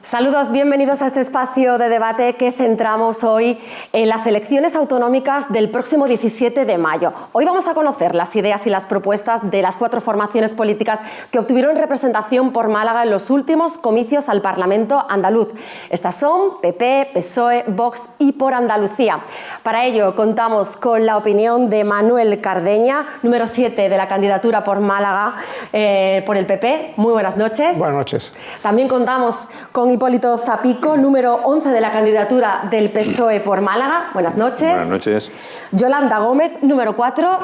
Saludos, bienvenidos a este espacio de debate que centramos hoy en las elecciones autonómicas del próximo 17 de mayo. Hoy vamos a conocer las ideas y las propuestas de las 4 formaciones políticas que obtuvieron representación por Málaga en los últimos comicios al Parlamento andaluz. Estas son PP, PSOE, Vox y Por Andalucía. Para ello contamos con la opinión de Manuel Cardeña, número 7 de la candidatura por Málaga por el PP. Muy buenas noches. Buenas noches. También contamos con Hipólito Zapico, número 11 de la candidatura del PSOE por Málaga. Buenas noches. Buenas noches. Yolanda Gómez, número 4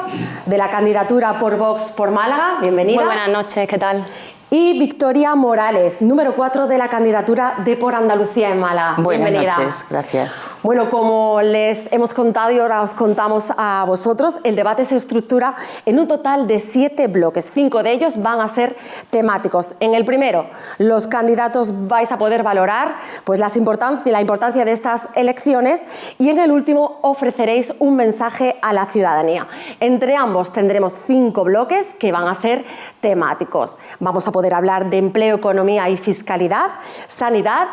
de la candidatura por Vox por Málaga. Bienvenida. Muy buenas noches, ¿qué tal? Y Victoria Morales, número 4 de la candidatura de Por Andalucía en Málaga. Buenas Bienvenida. noches, gracias. Bueno, como les hemos contado y ahora os contamos a vosotros, el debate se estructura en un total de 7 bloques. 5 de ellos van a ser temáticos. En el primero, los candidatos vais a poder valorar pues, la importancia de estas elecciones, y en el último ofreceréis un mensaje a la ciudadanía. Entre ambos tendremos 5 bloques que van a ser temáticos. Vamos a poder hablar de empleo, economía y fiscalidad, sanidad,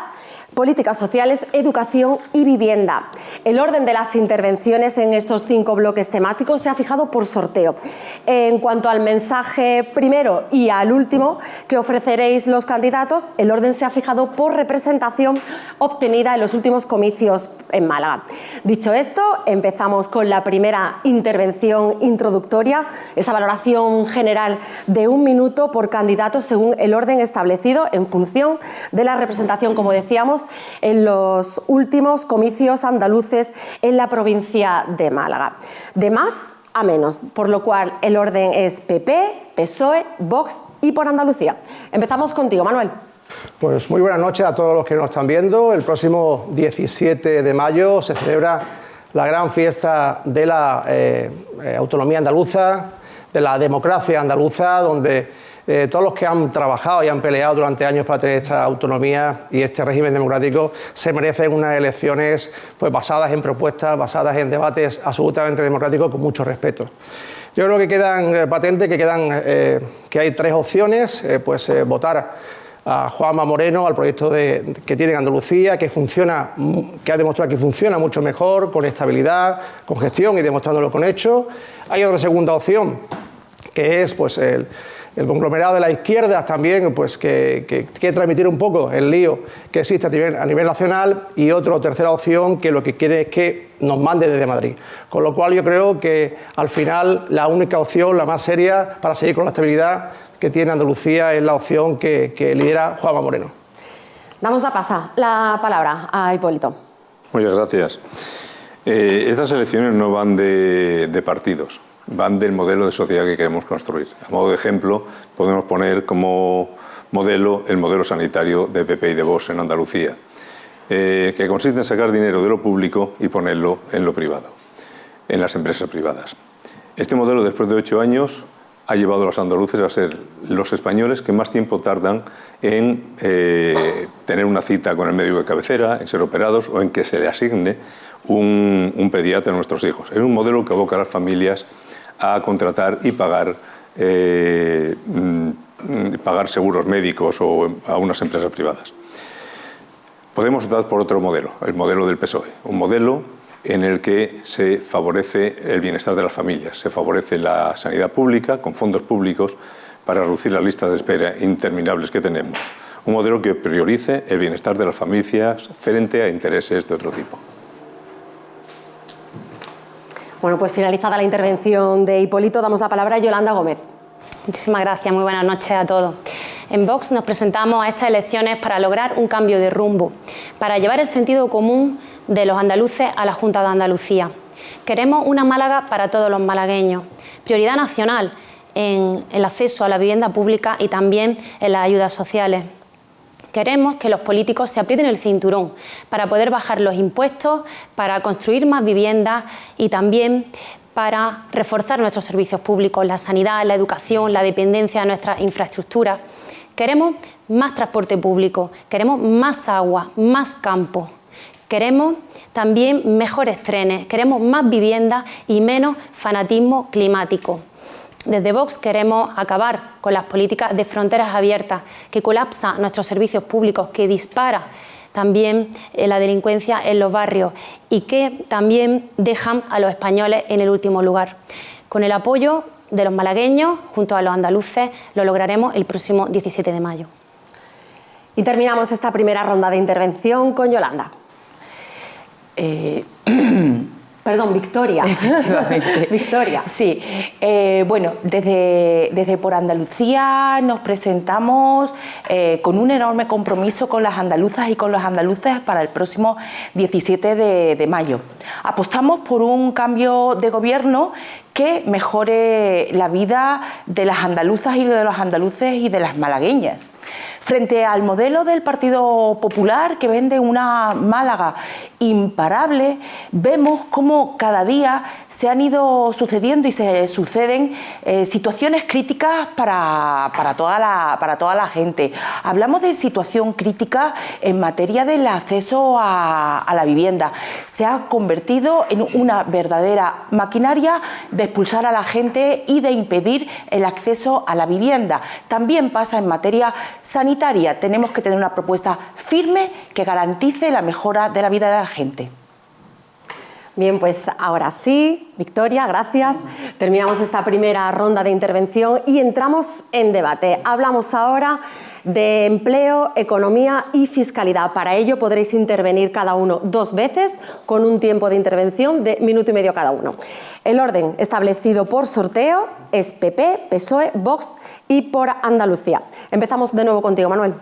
políticas sociales, educación y vivienda. El orden de las intervenciones en estos 5 bloques temáticos se ha fijado por sorteo. En cuanto al mensaje primero y al último que ofreceréis los candidatos, el orden se ha fijado por representación obtenida en los últimos comicios en Málaga. Dicho esto, empezamos con la primera intervención introductoria, esa valoración general de 1 minuto por candidato según el orden establecido en función de la representación, como decíamos, en los últimos comicios andaluces en la provincia de Málaga. De más a menos, por lo cual el orden es PP, PSOE, Vox y Por Andalucía. Empezamos contigo, Manuel. Pues muy buenas noches a todos los que nos están viendo. El próximo 17 de mayo se celebra la gran fiesta de la autonomía andaluza, de la democracia andaluza, donde todos los que han trabajado y han peleado durante años para tener esta autonomía y este régimen democrático se merecen unas elecciones pues, basadas en propuestas, basadas en debates absolutamente democráticos con mucho respeto. Yo creo que quedan patentes, que hay 3 opciones, votar a Juanma Moreno, al proyecto que tiene en Andalucía, que ha demostrado que funciona mucho mejor, con estabilidad, con gestión y demostrándolo con hechos. Hay otra segunda opción, que es pues, el conglomerado de la izquierda también, pues, que quiere transmitir un poco el lío que existe a nivel nacional, y tercera opción que lo que quiere es que nos mande desde Madrid. Con lo cual yo creo que al final la única opción, la más seria para seguir con la estabilidad que tiene Andalucía, es la opción que lidera Juanma Moreno. Damos la palabra a Hipólito. Muchas gracias. Estas elecciones no van de partidos, van del modelo de sociedad que queremos construir. A modo de ejemplo, podemos poner como modelo el modelo sanitario de PP y de Vox en Andalucía, que consiste en sacar dinero de lo público y ponerlo en lo privado, en las empresas privadas. Este modelo, después de 8 años, ha llevado a los andaluces a ser los españoles que más tiempo tardan en tener una cita con el médico de cabecera, en ser operados o en que se le asigne un pediatra a nuestros hijos. Es un modelo que aboca a las familias a contratar y pagar seguros médicos o a unas empresas privadas. Podemos optar por otro modelo, el modelo del PSOE, un modelo en el que se favorece el bienestar de las familias, se favorece la sanidad pública con fondos públicos para reducir las listas de espera interminables que tenemos. Un modelo que priorice el bienestar de las familias frente a intereses de otro tipo. Bueno, pues finalizada la intervención de Hipólito, damos la palabra a Yolanda Gómez. Muchísimas gracias, muy buenas noches a todos. En Vox nos presentamos a estas elecciones para lograr un cambio de rumbo, para llevar el sentido común de los andaluces a la Junta de Andalucía. Queremos una Málaga para todos los malagueños, prioridad nacional en el acceso a la vivienda pública y también en las ayudas sociales. Queremos que los políticos se aprieten el cinturón para poder bajar los impuestos, para construir más viviendas y también para reforzar nuestros servicios públicos, la sanidad, la educación, la dependencia de nuestras infraestructuras. Queremos más transporte público, queremos más agua, más campo. Queremos también mejores trenes, queremos más viviendas y menos fanatismo climático. Desde Vox queremos acabar con las políticas de fronteras abiertas que colapsan nuestros servicios públicos, que dispara también la delincuencia en los barrios y que también dejan a los españoles en el último lugar. Con el apoyo de los malagueños, junto a los andaluces, lo lograremos el próximo 17 de mayo. Y terminamos esta primera ronda de intervención con Yolanda. Perdón, Victoria. Efectivamente. Victoria. Sí, bueno, desde Por Andalucía nos presentamos con un enorme compromiso con las andaluzas y con los andaluces para el próximo 17 de mayo. Apostamos por un cambio de gobierno que mejore la vida de las andaluzas y de los andaluces y de las malagueñas. Frente al modelo del Partido Popular, que vende una Málaga imparable, vemos cómo cada día se han ido sucediendo y se suceden situaciones críticas para toda la gente. Hablamos de situación crítica en materia del acceso a la vivienda. Se ha convertido en una verdadera maquinaria de expulsar a la gente y de impedir el acceso a la vivienda. También pasa en materia sanitaria. Tenemos que tener una propuesta firme que garantice la mejora de la vida de la gente. Bien, pues ahora sí, Victoria, gracias. Terminamos esta primera ronda de intervención y entramos en debate. Hablamos ahora de empleo, economía y fiscalidad. Para ello podréis intervenir cada uno 2 veces con un tiempo de intervención de 1,5 minutos cada uno. El orden establecido por sorteo es PP, PSOE, Vox y por Andalucía. Empezamos de nuevo contigo, Manuel.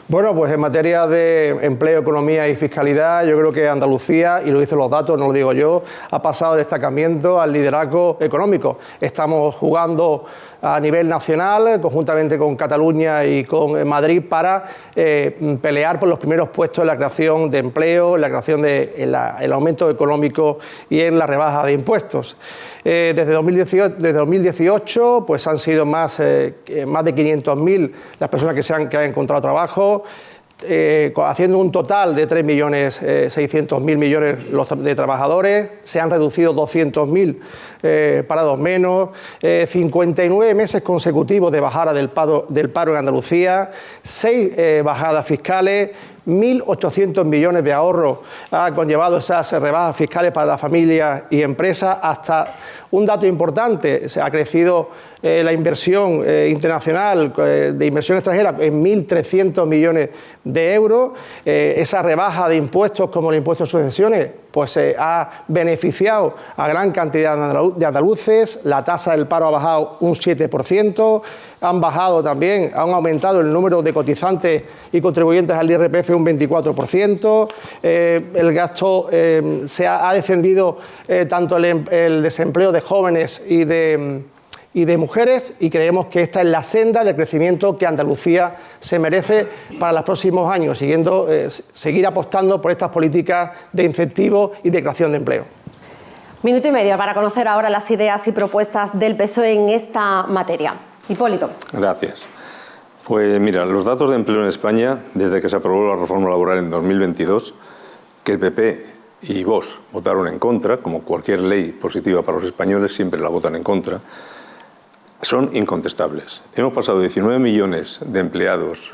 Bueno, pues en materia de empleo, economía y fiscalidad, yo creo que Andalucía, y lo dicen los datos, no lo digo yo, ha pasado del destacamiento al liderazgo económico. Estamos jugando a nivel nacional, conjuntamente con Cataluña y con Madrid, para pelear por los primeros puestos en la creación de empleo, en la creación el aumento económico y en la rebaja de impuestos. Desde 2018 pues han sido más de 500.000 las personas que han encontrado trabajo, haciendo un total de 3.600.000 millones de trabajadores. Se han reducido 200.000 parados menos, 59 meses consecutivos de bajada del paro en Andalucía, 6 bajadas fiscales, 1.800 millones de ahorros ha conllevado esas rebajas fiscales para las familias y empresas. Hasta un dato importante, se ha crecido la inversión internacional, de inversión extranjera, en 1.300 millones de euros. Esa rebaja de impuestos, como el impuesto de sucesiones, pues ha beneficiado a gran cantidad de andaluces. La tasa del paro ha bajado un 7%, han aumentado el número de cotizantes y contribuyentes al IRPF un 24%, el gasto ha descendido tanto el desempleo de jóvenes y de mujeres, y creemos que esta es la senda de crecimiento que Andalucía se merece para los próximos años, seguir apostando por estas políticas de incentivo y de creación de empleo. 1,5 minutos para conocer ahora las ideas y propuestas del PSOE en esta materia. Hipólito. Gracias. Pues mira, los datos de empleo en España, desde que se aprobó la reforma laboral en 2022, que el PP y Vox votaron en contra, como cualquier ley positiva para los españoles siempre la votan en contra, son incontestables. Hemos pasado de 19 millones de empleados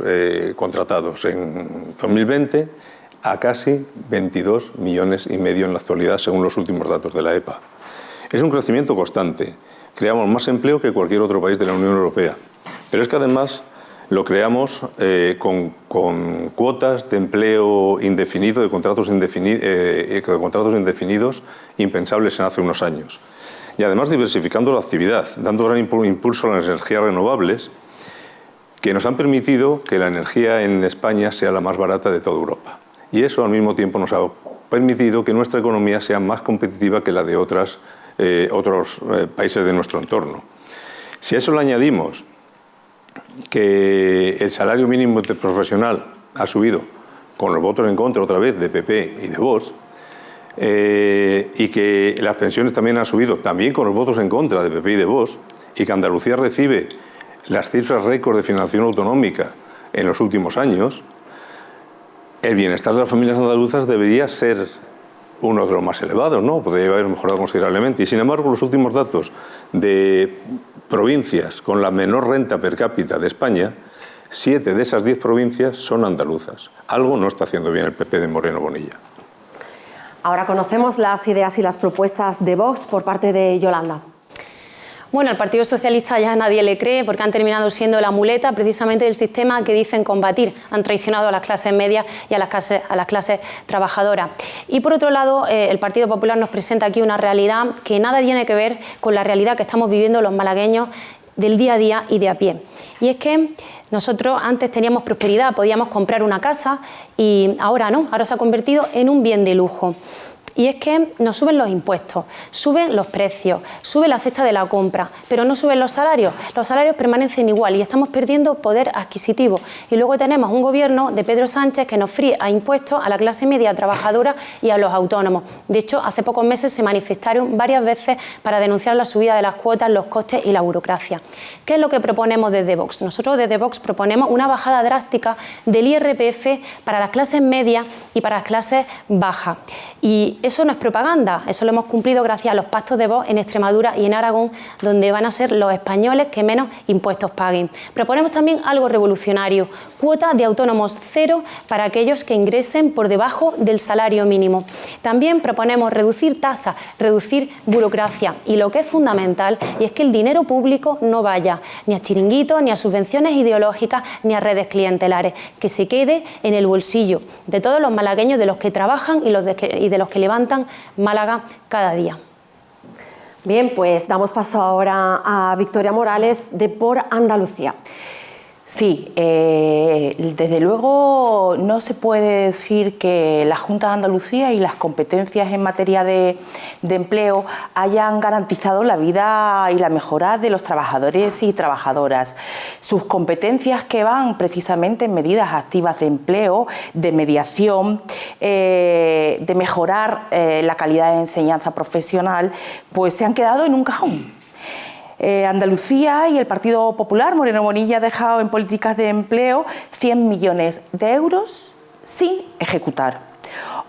contratados en 2020 a casi 22,5 millones en la actualidad, según los últimos datos de la EPA. Es un crecimiento constante. Creamos más empleo que cualquier otro país de la Unión Europea. Pero es que además lo creamos con cuotas de empleo indefinido, de contratos indefinidos impensables en hace unos años. Y además diversificando la actividad, dando gran impulso a las energías renovables, que nos han permitido que la energía en España sea la más barata de toda Europa. Y eso al mismo tiempo nos ha permitido que nuestra economía sea más competitiva que la de otros países de nuestro entorno. Si a eso le añadimos que el salario mínimo profesional ha subido con los votos en contra otra vez de PP y de Vox, y que las pensiones también han subido, también con los votos en contra de PP y de Vox, y que Andalucía recibe las cifras récord de financiación autonómica en los últimos años, el bienestar de las familias andaluzas debería ser uno de los más elevados, ¿no? Podría haber mejorado considerablemente. Y sin embargo, los últimos datos de provincias con la menor renta per cápita de España, 7 de esas 10 provincias son andaluzas. Algo no está haciendo bien el PP de Moreno Bonilla. Ahora conocemos las ideas y las propuestas de Vox por parte de Yolanda. Bueno, al Partido Socialista ya nadie le cree porque han terminado siendo la muleta precisamente del sistema que dicen combatir. Han traicionado a las clases medias y a las clases trabajadoras. Y por otro lado, el Partido Popular nos presenta aquí una realidad que nada tiene que ver con la realidad que estamos viviendo los malagueños del día a día y de a pie. Y es que nosotros antes teníamos prosperidad, podíamos comprar una casa y ahora no, ahora se ha convertido en un bien de lujo. Y es que nos suben los impuestos, suben los precios, sube la cesta de la compra, pero no suben los salarios. Los salarios permanecen igual y estamos perdiendo poder adquisitivo. Y luego tenemos un gobierno de Pedro Sánchez que nos fríe a impuestos a la clase media trabajadora y a los autónomos. De hecho, hace pocos meses se manifestaron varias veces para denunciar la subida de las cuotas, los costes y la burocracia. ¿Qué es lo que proponemos desde Vox? Nosotros desde Vox proponemos una bajada drástica del IRPF para las clases medias y para las clases bajas. Y eso no es propaganda, eso lo hemos cumplido gracias a los pactos de Vox en Extremadura y en Aragón, donde van a ser los españoles que menos impuestos paguen. Proponemos también algo revolucionario, cuota de autónomos cero para aquellos que ingresen por debajo del salario mínimo. También proponemos reducir tasas, reducir burocracia y lo que es fundamental, y es que el dinero público no vaya ni a chiringuitos, ni a subvenciones ideológicas, ni a redes clientelares, que se quede en el bolsillo de todos los malagueños, de los que trabajan y de los que levantan Málaga cada día. Bien, pues damos paso ahora a Victoria Morales de Por Andalucía. Sí, desde luego no se puede decir que la Junta de Andalucía y las competencias en materia de empleo hayan garantizado la vida y la mejora de los trabajadores y trabajadoras. Sus competencias, que van precisamente en medidas activas de empleo, de mediación, de mejorar la calidad de enseñanza profesional, pues se han quedado en un cajón. Andalucía y el Partido Popular, Moreno Bonilla, ha dejado en políticas de empleo 100 millones de euros sin ejecutar.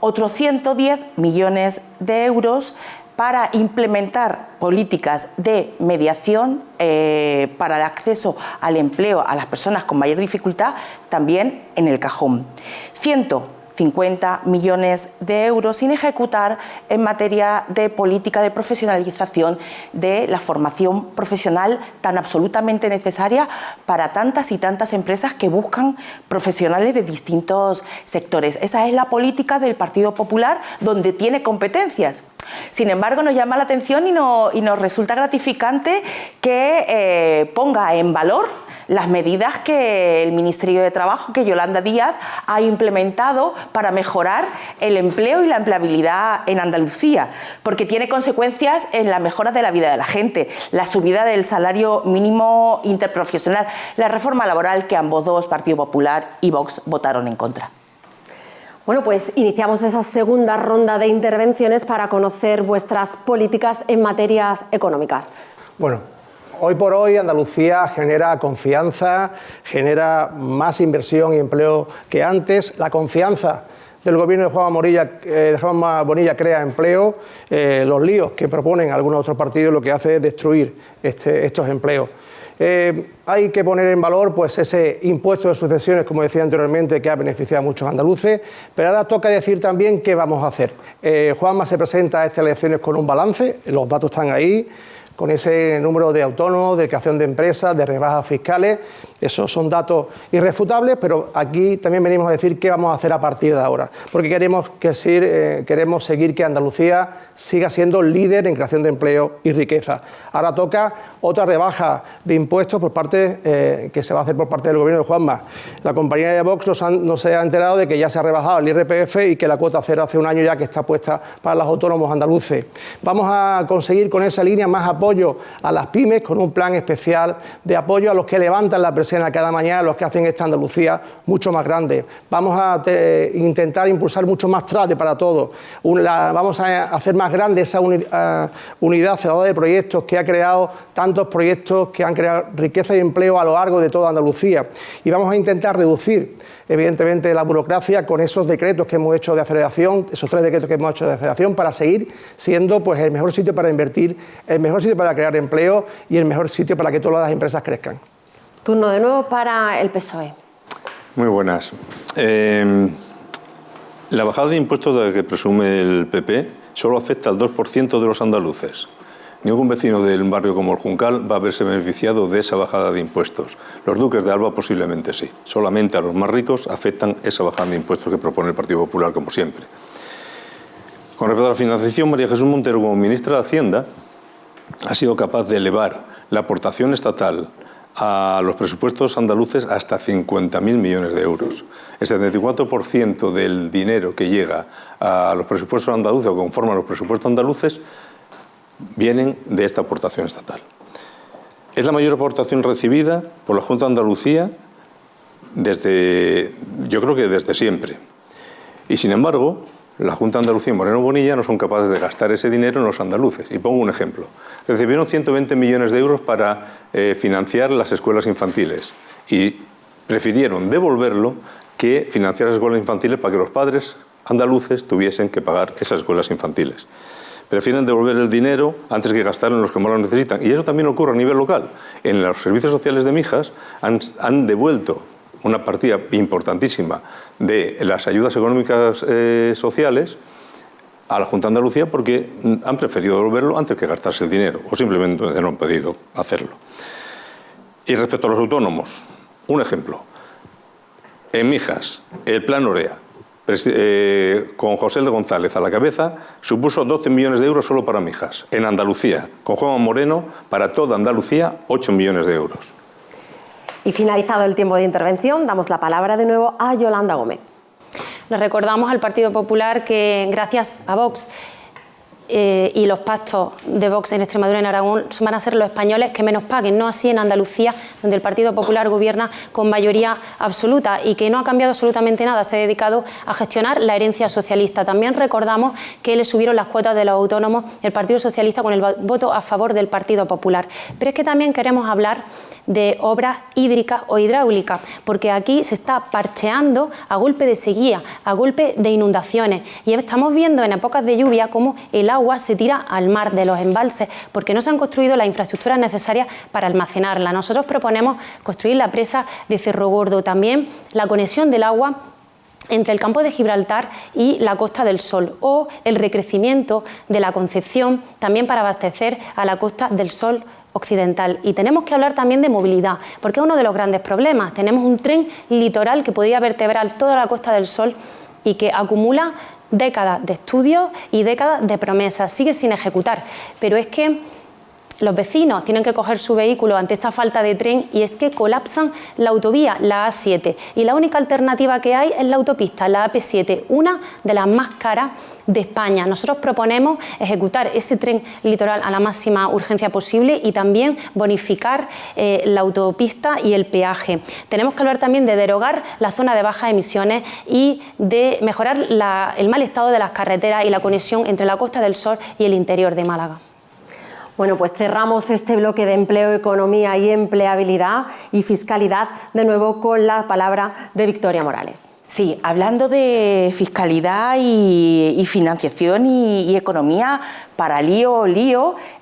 Otros 110 millones de euros para implementar políticas de mediación para el acceso al empleo a las personas con mayor dificultad, también en el cajón. 150 millones de euros sin ejecutar en materia de política de profesionalización de la formación profesional tan absolutamente necesaria para tantas y tantas empresas que buscan profesionales de distintos sectores. Esa es la política del Partido Popular, donde tiene competencias. Sin embargo, nos llama la atención y nos resulta gratificante que ponga en valor las medidas que el Ministerio de Trabajo, que Yolanda Díaz ha implementado para mejorar el empleo y la empleabilidad en Andalucía, porque tiene consecuencias en la mejora de la vida de la gente, la subida del salario mínimo interprofesional, la reforma laboral que ambos dos, Partido Popular y Vox, votaron en contra. Bueno, pues iniciamos esa segunda ronda de intervenciones para conocer vuestras políticas en materias económicas. Bueno, hoy por hoy Andalucía genera confianza, genera más inversión y empleo que antes. La confianza del gobierno de Juanma Bonilla crea empleo. Los líos que proponen algunos otros partidos lo que hace es destruir estos empleos. Hay que poner en valor pues ese impuesto de sucesiones, como decía anteriormente, que ha beneficiado a muchos andaluces, pero ahora toca decir también qué vamos a hacer. Juanma se presenta a estas elecciones con un balance, los datos están ahí, con ese número de autónomos, de creación de empresas, de rebajas fiscales. Esos son datos irrefutables, pero aquí también venimos a decir qué vamos a hacer a partir de ahora, porque queremos seguir que Andalucía siga siendo líder en creación de empleo y riqueza. Ahora toca otra rebaja de impuestos por parte que se va a hacer por parte del gobierno de Juanma. La compañía de Vox no se ha enterado de que ya se ha rebajado el IRPF y que la cuota cero hace un año ya que está puesta para los autónomos andaluces. Vamos a conseguir con esa línea más apoyo a las pymes, con un plan especial de apoyo a los que levantan la persiana cada mañana, los que hacen esta Andalucía mucho más grande. Vamos a intentar impulsar mucho más trade para todos. Vamos a hacer más grande esa unidad celadora de proyectos que ha creado tantos proyectos que han creado riqueza y empleo a lo largo de toda Andalucía. Y vamos a intentar reducir evidentemente, la burocracia con esos decretos que hemos hecho de aceleración, esos 3 decretos que hemos hecho de aceleración, para seguir siendo pues, el mejor sitio para invertir, el mejor sitio para crear empleo y el mejor sitio para que todas las empresas crezcan. Turno de nuevo para el PSOE. Muy buenas. La bajada de impuestos de la que presume el PP solo afecta al 2% de los andaluces. Ningún vecino del barrio como el Juncal va a verse beneficiado de esa bajada de impuestos. Los duques de Alba posiblemente sí. Solamente a los más ricos afectan esa bajada de impuestos que propone el Partido Popular, como siempre. Con respecto a la financiación, María Jesús Montero, como ministra de Hacienda, ha sido capaz de elevar la aportación estatal a los presupuestos andaluces hasta 50.000 millones de euros. El 74% del dinero que llega a los presupuestos andaluces o que conforman los presupuestos andaluces vienen de esta aportación estatal. Es la mayor aportación recibida por la Junta de Andalucía yo creo que desde siempre. Y sin embargo, la Junta de Andalucía y Moreno Bonilla no son capaces de gastar ese dinero en los andaluces. Y pongo un ejemplo. Recibieron 120 millones de euros para financiar las escuelas infantiles y prefirieron devolverlo que financiar las escuelas infantiles para que los padres andaluces tuviesen que pagar esas escuelas infantiles. Prefieren devolver el dinero antes que gastarlo en los que más lo necesitan. Y eso también ocurre a nivel local. En los servicios sociales de Mijas han devuelto una partida importantísima de las ayudas económicas sociales a la Junta de Andalucía porque han preferido devolverlo antes que gastarse el dinero o simplemente no han podido hacerlo. Y respecto a los autónomos, un ejemplo. En Mijas, el plan Orea, con José L. González a la cabeza, supuso 12 millones de euros solo para Mijas. En Andalucía, con Juanma Moreno, para toda Andalucía, 8 millones de euros. Y finalizado el tiempo de intervención, damos la palabra de nuevo a Yolanda Gómez. Le recordamos al Partido Popular que gracias a Vox y los pactos de Vox en Extremadura y en Aragón van a ser los españoles que menos paguen, no así en Andalucía, donde el Partido Popular gobierna con mayoría absoluta y que no ha cambiado absolutamente nada, se ha dedicado a gestionar la herencia socialista. También recordamos que le subieron las cuotas de los autónomos el Partido Socialista con el voto a favor del Partido Popular. Pero es que también queremos hablar de obras hídricas o hidráulicas, porque aquí se está parcheando a golpe de sequía, a golpe de inundaciones, y estamos viendo en épocas de lluvia cómo el agua se tira al mar de los embalses porque no se han construido las infraestructuras necesarias para almacenarla. Nosotros proponemos construir la presa de Cerro Gordo, también la conexión del agua entre el campo de Gibraltar y la Costa del Sol, o el recrecimiento de la Concepción también para abastecer a la Costa del Sol occidental. Y tenemos que hablar también de movilidad, porque es uno de los grandes problemas. Tenemos un tren litoral que podría vertebrar toda la Costa del Sol y que acumula décadas de estudios y décadas de promesas, sigue sin ejecutar, pero es que los vecinos tienen que coger su vehículo ante esta falta de tren y es que colapsan la autovía, la A7, y la única alternativa que hay es la autopista, la AP7, una de las más caras de España. Nosotros proponemos ejecutar ese tren litoral a la máxima urgencia posible y también bonificar la autopista y el peaje. Tenemos que hablar también de derogar la zona de bajas emisiones y de mejorar el mal estado de las carreteras y la conexión entre la Costa del Sol y el interior de Málaga. Bueno, pues cerramos este bloque de empleo, economía y empleabilidad y fiscalidad de nuevo con la palabra de Victoria Morales. Sí, hablando de fiscalidad y financiación y economía, para lío,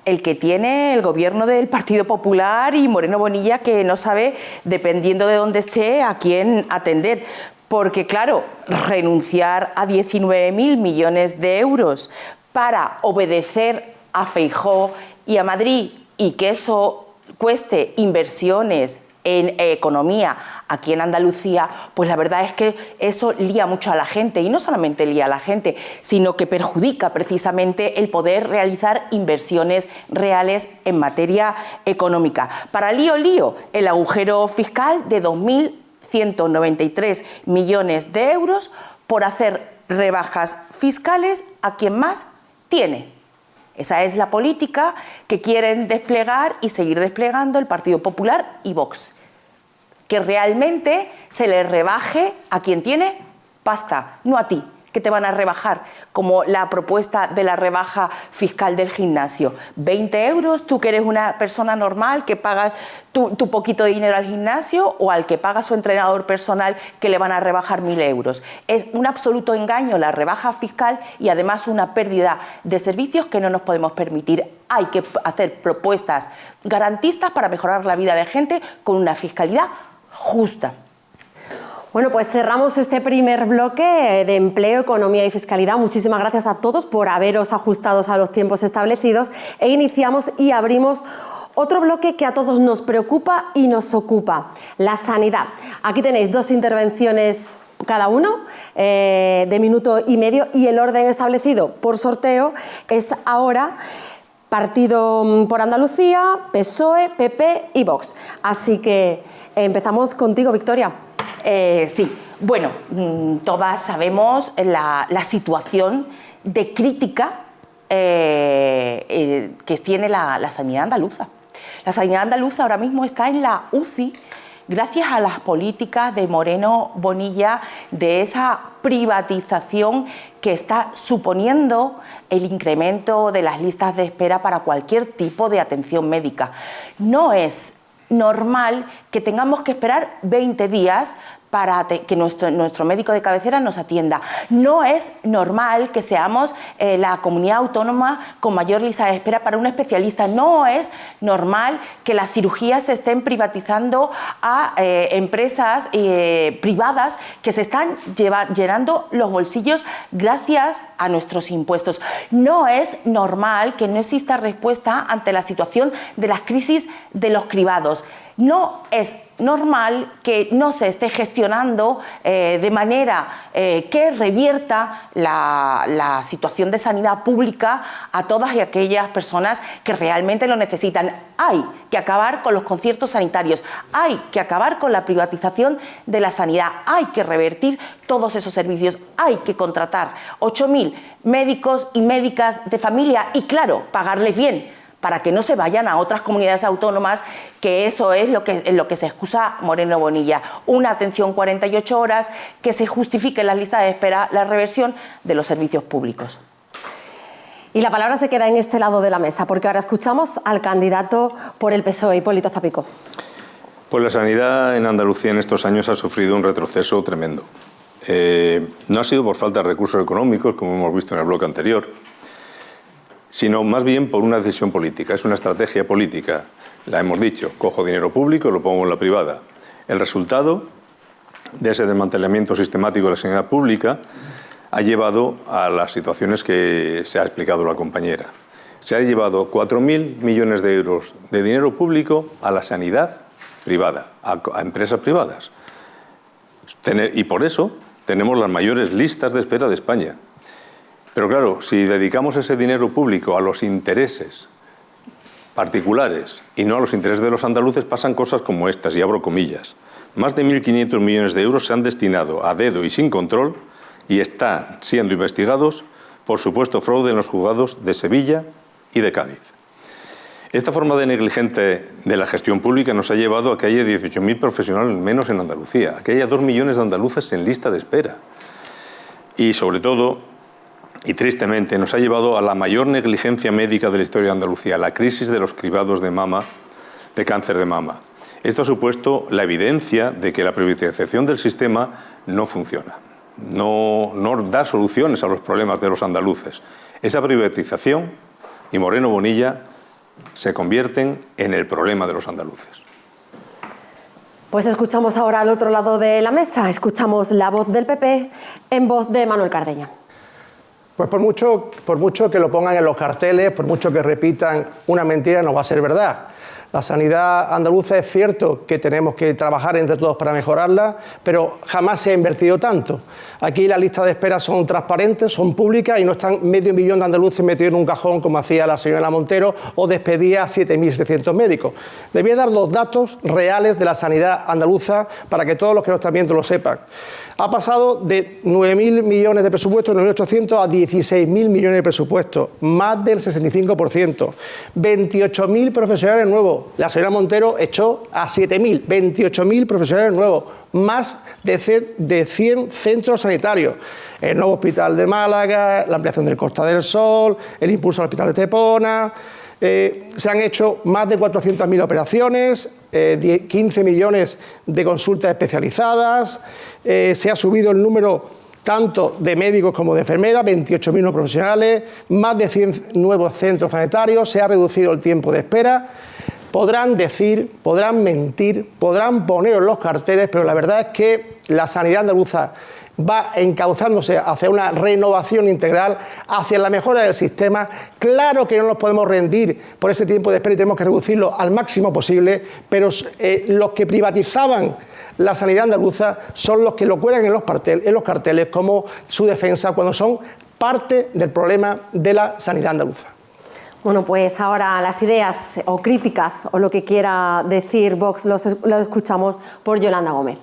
el que tiene el gobierno del Partido Popular y Moreno Bonilla, que no sabe, dependiendo de dónde esté, a quién atender. Porque, claro, renunciar a 19.000 millones de euros para obedecer a Feijóo y a Madrid, y que eso cueste inversiones en economía aquí en Andalucía, pues la verdad es que eso lía mucho a la gente, y no solamente lía a la gente, sino que perjudica precisamente el poder realizar inversiones reales en materia económica. Para lío, el agujero fiscal de 2.193 millones de euros por hacer rebajas fiscales a quien más tiene. Esa es la política que quieren desplegar y seguir desplegando el Partido Popular y Vox. Que realmente se le rebaje a quien tiene pasta, no a ti, que te van a rebajar, como la propuesta de la rebaja fiscal del gimnasio. 20 euros, tú que eres una persona normal que pagas tu poquito de dinero al gimnasio, o al que paga su entrenador personal que le van a rebajar 1.000 euros. Es un absoluto engaño la rebaja fiscal y además una pérdida de servicios que no nos podemos permitir. Hay que hacer propuestas garantistas para mejorar la vida de gente con una fiscalidad justa. Bueno, pues cerramos este primer bloque de empleo, economía y fiscalidad. Muchísimas gracias a todos por haberos ajustado a los tiempos establecidos, e iniciamos y abrimos otro bloque que a todos nos preocupa y nos ocupa, la sanidad. Aquí tenéis 2 intervenciones cada uno, de minuto y medio, y el orden establecido por sorteo es ahora Partido por Andalucía, PSOE, PP y Vox. Así que empezamos contigo, Victoria. Sí, bueno, todas sabemos la situación de crítica que tiene la sanidad andaluza. La sanidad andaluza ahora mismo está en la UCI gracias a las políticas de Moreno Bonilla, de esa privatización que está suponiendo el incremento de las listas de espera para cualquier tipo de atención médica. No es normal que tengamos que esperar 20 días para que nuestro médico de cabecera nos atienda. No es normal que seamos la comunidad autónoma con mayor lista de espera para un especialista. No es normal que las cirugías se estén privatizando a empresas privadas que se están llenando los bolsillos gracias a nuestros impuestos. No es normal que no exista respuesta ante la situación de las crisis de los cribados. No es normal que no se esté gestionando de manera que revierta la situación de sanidad pública a todas y aquellas personas que realmente lo necesitan. Hay que acabar con los conciertos sanitarios, hay que acabar con la privatización de la sanidad, hay que revertir todos esos servicios, hay que contratar 8.000 médicos y médicas de familia y, claro, pagarles bien, para que no se vayan a otras comunidades autónomas, que eso es lo que se excusa Moreno Bonilla. Una atención 48 horas, que se justifique en las listas de espera la reversión de los servicios públicos. Y la palabra se queda en este lado de la mesa, porque ahora escuchamos al candidato por el PSOE, Hipólito Zapico. Pues la sanidad en Andalucía en estos años ha sufrido un retroceso tremendo. No ha sido por falta de recursos económicos, como hemos visto en el bloque anterior, sino más bien por una decisión política. Es una estrategia política, la hemos dicho, cojo dinero público y lo pongo en la privada. El resultado de ese desmantelamiento sistemático de la sanidad pública ha llevado a las situaciones que se ha explicado la compañera. Se ha llevado 4.000 millones de euros de dinero público a la sanidad privada, a empresas privadas. Y por eso tenemos las mayores listas de espera de España. Pero claro, si dedicamos ese dinero público a los intereses particulares y no a los intereses de los andaluces, pasan cosas como estas, y abro comillas. Más de 1.500 millones de euros se han destinado a dedo y sin control y están siendo investigados por supuesto fraude en los juzgados de Sevilla y de Cádiz. Esta forma de negligente de la gestión pública nos ha llevado a que haya 18.000 profesionales menos en Andalucía, a que haya 2 millones de andaluces en lista de espera. Y sobre todo, y tristemente, nos ha llevado a la mayor negligencia médica de la historia de Andalucía, la crisis de los cribados de mama, de cáncer de mama. Esto ha supuesto la evidencia de que la privatización del sistema no funciona, no da soluciones a los problemas de los andaluces. Esa privatización y Moreno Bonilla se convierten en el problema de los andaluces. Pues escuchamos ahora al otro lado de la mesa, escuchamos la voz del PP en voz de Manuel Cardeña. Pues por mucho que lo pongan en los carteles, por mucho que repitan una mentira, no va a ser verdad. La sanidad andaluza es cierto que tenemos que trabajar entre todos para mejorarla, pero jamás se ha invertido tanto. Aquí las listas de espera son transparentes, son públicas y no están medio millón de andaluces metidos en un cajón como hacía la señora Montero o despedía a 7.700 médicos. Les voy a dar los datos reales de la sanidad andaluza para que todos los que nos están viendo lo sepan. Ha pasado de 9.000 millones de presupuesto, 9.800, a 16.000 millones de presupuesto, más del 65%. 28.000 profesionales nuevos nuevo. La señora Montero echó a 7.000, 28.000 profesionales nuevos, más de 100 centros sanitarios. El nuevo hospital de Málaga, la ampliación del Costa del Sol, el impulso al hospital de Estepona. Se han hecho más de 400.000 operaciones, 15 millones de consultas especializadas, se ha subido el número tanto de médicos como de enfermeras, 28.000 nuevos profesionales, más de 100 nuevos centros sanitarios, se ha reducido el tiempo de espera. Podrán decir, podrán mentir, podrán poner los carteles, pero la verdad es que la sanidad andaluza va encauzándose hacia una renovación integral, hacia la mejora del sistema. Claro que no nos podemos rendir por ese tiempo de espera y tenemos que reducirlo al máximo posible, pero los que privatizaban la sanidad andaluza son los que lo cuelgan en los carteles como su defensa cuando son parte del problema de la sanidad andaluza. Bueno, pues ahora las ideas o críticas o lo que quiera decir Vox lo escuchamos por Yolanda Gómez.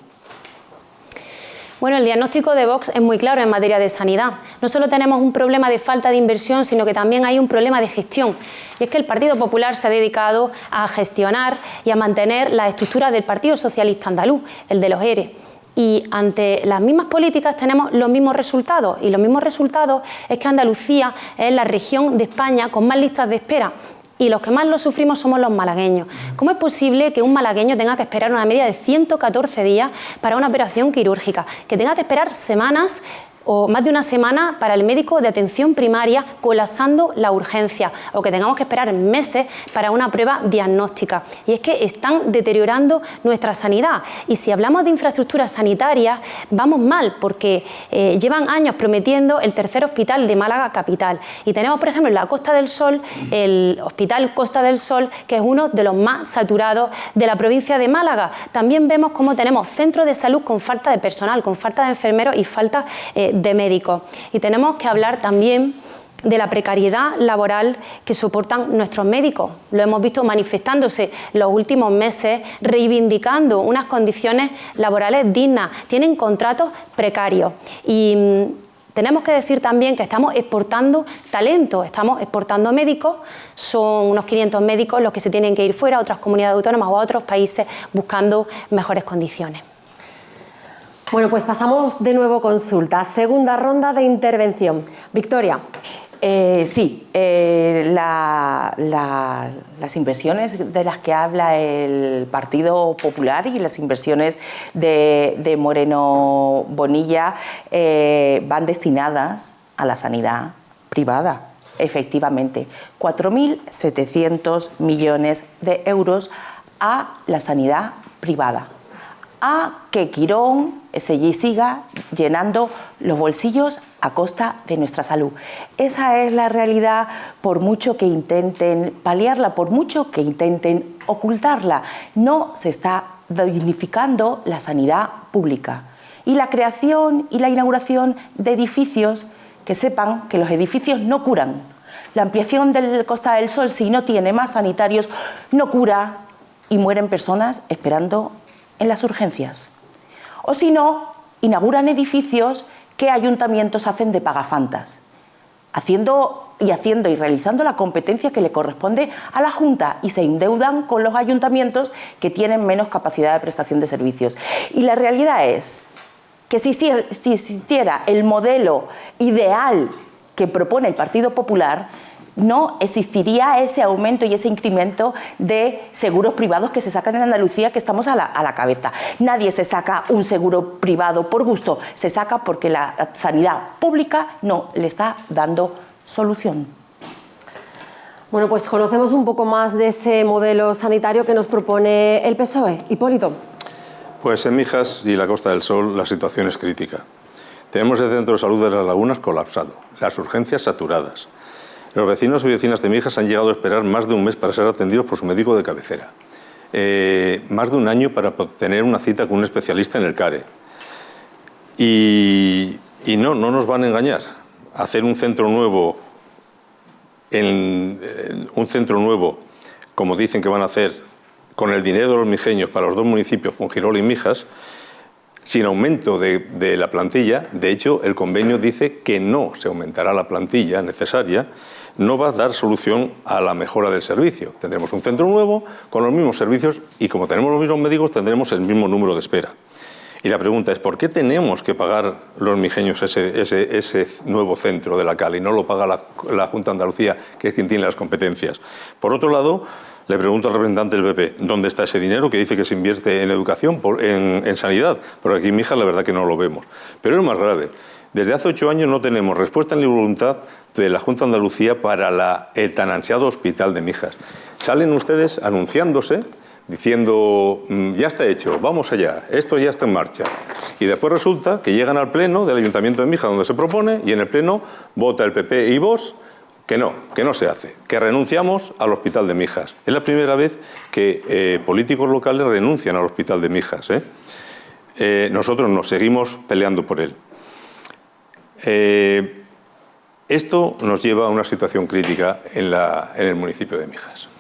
Bueno, el diagnóstico de Vox es muy claro en materia de sanidad. No solo tenemos un problema de falta de inversión, sino que también hay un problema de gestión. Y es que el Partido Popular se ha dedicado a gestionar y a mantener la estructura del Partido Socialista Andaluz, el de los ERE. Y ante las mismas políticas tenemos los mismos resultados. Y los mismos resultados es que Andalucía es la región de España con más listas de espera. Y los que más lo sufrimos somos los malagueños. ¿Cómo es posible que un malagueño tenga que esperar una media de 114 días para una operación quirúrgica? Que tenga que esperar semanas o más de una semana para el médico de atención primaria colapsando la urgencia, o que tengamos que esperar meses para una prueba diagnóstica. Y es que están deteriorando nuestra sanidad. Y si hablamos de infraestructuras sanitarias, vamos mal, porque llevan años prometiendo el tercer hospital de Málaga capital. Y tenemos, por ejemplo, en la Costa del Sol, el Hospital Costa del Sol, que es uno de los más saturados de la provincia de Málaga. También vemos cómo tenemos centros de salud con falta de personal, con falta de enfermeros y falta de médicos. Y tenemos que hablar también de la precariedad laboral que soportan nuestros médicos. Lo hemos visto manifestándose los últimos meses, reivindicando unas condiciones laborales dignas. Tienen contratos precarios. Y tenemos que decir también que estamos exportando talento, estamos exportando médicos, son unos 500 médicos los que se tienen que ir fuera a otras comunidades autónomas o a otros países buscando mejores condiciones. Bueno, pues pasamos de nuevo consulta, segunda ronda de intervención. Victoria. Sí, las inversiones de las que habla el Partido Popular y las inversiones de Moreno Bonilla van destinadas a la sanidad privada, efectivamente. 4.700 millones de euros a la sanidad privada. A que Quirón siga llenando los bolsillos a costa de nuestra salud. Esa es la realidad, por mucho que intenten paliarla, por mucho que intenten ocultarla. No se está dignificando la sanidad pública. Y la creación y la inauguración de edificios, que sepan que los edificios no curan. La ampliación del Costa del Sol, si no tiene más sanitarios, no cura y mueren personas esperando en las urgencias. O si no, inauguran edificios que ayuntamientos hacen de pagafantas, haciendo y realizando la competencia que le corresponde a la Junta, y se endeudan con los ayuntamientos que tienen menos capacidad de prestación de servicios. Y la realidad es que si existiera el modelo ideal que propone el Partido Popular, no existiría ese aumento y ese incremento de seguros privados que se sacan en Andalucía, que estamos a la cabeza. Nadie se saca un seguro privado por gusto, se saca porque la sanidad pública no le está dando solución. Bueno, pues conocemos un poco más de ese modelo sanitario que nos propone el PSOE. Hipólito. Pues en Mijas y la Costa del Sol la situación es crítica. Tenemos el centro de salud de Las Lagunas colapsado, las urgencias saturadas. Los vecinos y vecinas de Mijas han llegado a esperar más de un mes para ser atendidos por su médico de cabecera. Más de un año para tener una cita con un especialista en el CARE. Y no nos van a engañar. Hacer un centro nuevo, como dicen que van a hacer, con el dinero de los mijeños para los dos municipios, Fuengirola y Mijas, sin aumento de la plantilla. De hecho, el convenio dice que no se aumentará la plantilla necesaria. no va a dar solución a la mejora del servicio. Tendremos un centro nuevo con los mismos servicios y como tenemos los mismos médicos tendremos el mismo número de espera. Y la pregunta es, ¿por qué tenemos que pagar los mijeños ese nuevo centro de la CAL y no lo paga la Junta de Andalucía, que es quien tiene las competencias? Por otro lado, le pregunto al representante del PP, ¿dónde está ese dinero que dice que se invierte en educación, en sanidad? Porque aquí en Mijas la verdad que no lo vemos. Pero es más grave. Desde hace 8 años no tenemos respuesta ni voluntad de la Junta de Andalucía para el tan ansiado hospital de Mijas. Salen ustedes anunciándose, diciendo, ya está hecho, vamos allá, esto ya está en marcha. Y después resulta que llegan al pleno del Ayuntamiento de Mijas, donde se propone, y en el pleno vota el PP y Vox que no se hace, que renunciamos al hospital de Mijas. Es la primera vez que políticos locales renuncian al hospital de Mijas. Nosotros nos seguimos peleando por él. Esto nos lleva a una situación crítica en el municipio de Mijas.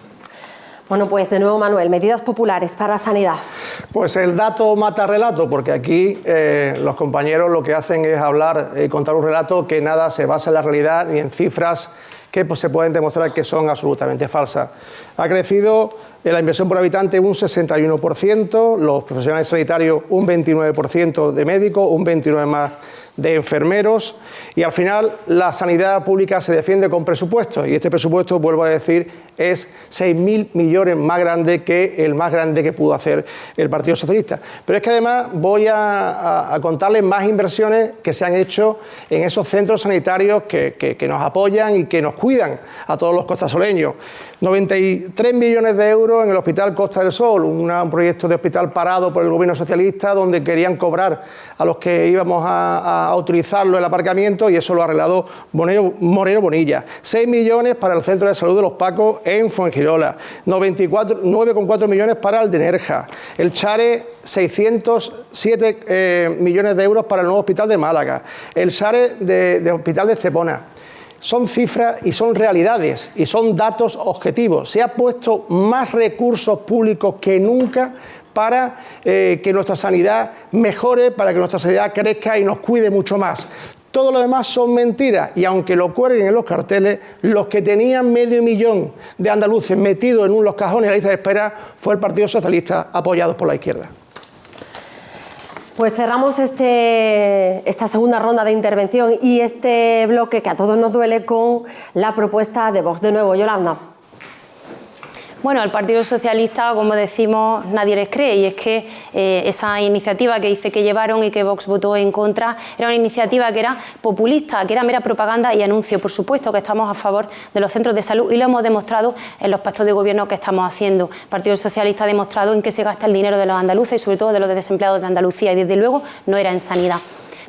Bueno, pues de nuevo, Manuel, medidas populares para sanidad. Pues el dato mata relato, porque aquí los compañeros lo que hacen es hablar y contar un relato que nada se basa en la realidad ni en cifras que pues, se pueden demostrar que son absolutamente falsas. Ha crecido la inversión por habitante un 61%, los profesionales sanitarios un 29% de médicos, un 29% más de enfermeros, y al final la sanidad pública se defiende con presupuestos, y este presupuesto, vuelvo a decir, es 6.000 millones más grande que el más grande que pudo hacer el Partido Socialista. Pero es que además voy a contarles más inversiones que se han hecho en esos centros sanitarios que nos apoyan y que nos cuidan a todos los costasoleños. 93 millones de euros en el Hospital Costa del Sol, un proyecto de hospital parado por el gobierno socialista donde querían cobrar a los que íbamos a utilizarlo el aparcamiento, y eso lo ha arreglado Moreno Bonilla. 6 millones para el Centro de Salud de los Pacos en Fuengirola, 9,4 millones para el de Nerja, el Chare 607 millones de euros para el nuevo hospital de Málaga, el Chare de Hospital de Estepona. Son cifras y son realidades y son datos objetivos. Se ha puesto más recursos públicos que nunca para que nuestra sanidad mejore, para que nuestra sanidad crezca y nos cuide mucho más. Todo lo demás son mentiras, y aunque lo cuelguen en los carteles, los que tenían 500.000 de andaluces metidos en los cajones de la lista de espera fue el Partido Socialista, apoyados por la izquierda. Pues cerramos esta segunda ronda de intervención y este bloque que a todos nos duele con la propuesta de Vox. De nuevo, Yolanda. Bueno, al Partido Socialista, como decimos, nadie les cree, y es que esa iniciativa que dice que llevaron y que Vox votó en contra era una iniciativa que era populista, que era mera propaganda y anuncio. Por supuesto que estamos a favor de los centros de salud y lo hemos demostrado en los pactos de gobierno que estamos haciendo. El Partido Socialista ha demostrado en qué se gasta el dinero de los andaluces y sobre todo de los desempleados de Andalucía, y desde luego no era en sanidad.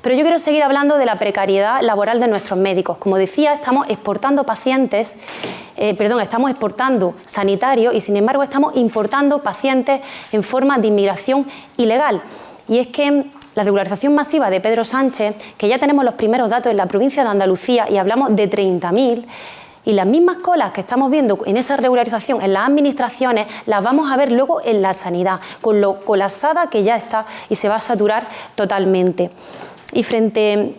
Pero yo quiero seguir hablando de la precariedad laboral de nuestros médicos. Como decía, estamos exportando estamos exportando sanitarios y sin embargo estamos importando pacientes en forma de inmigración ilegal. Y es que la regularización masiva de Pedro Sánchez, que ya tenemos los primeros datos en la provincia de Andalucía y hablamos de 30.000, y las mismas colas que estamos viendo en esa regularización en las administraciones las vamos a ver luego en la sanidad, con lo colapsada que ya está y se va a saturar totalmente. Y frente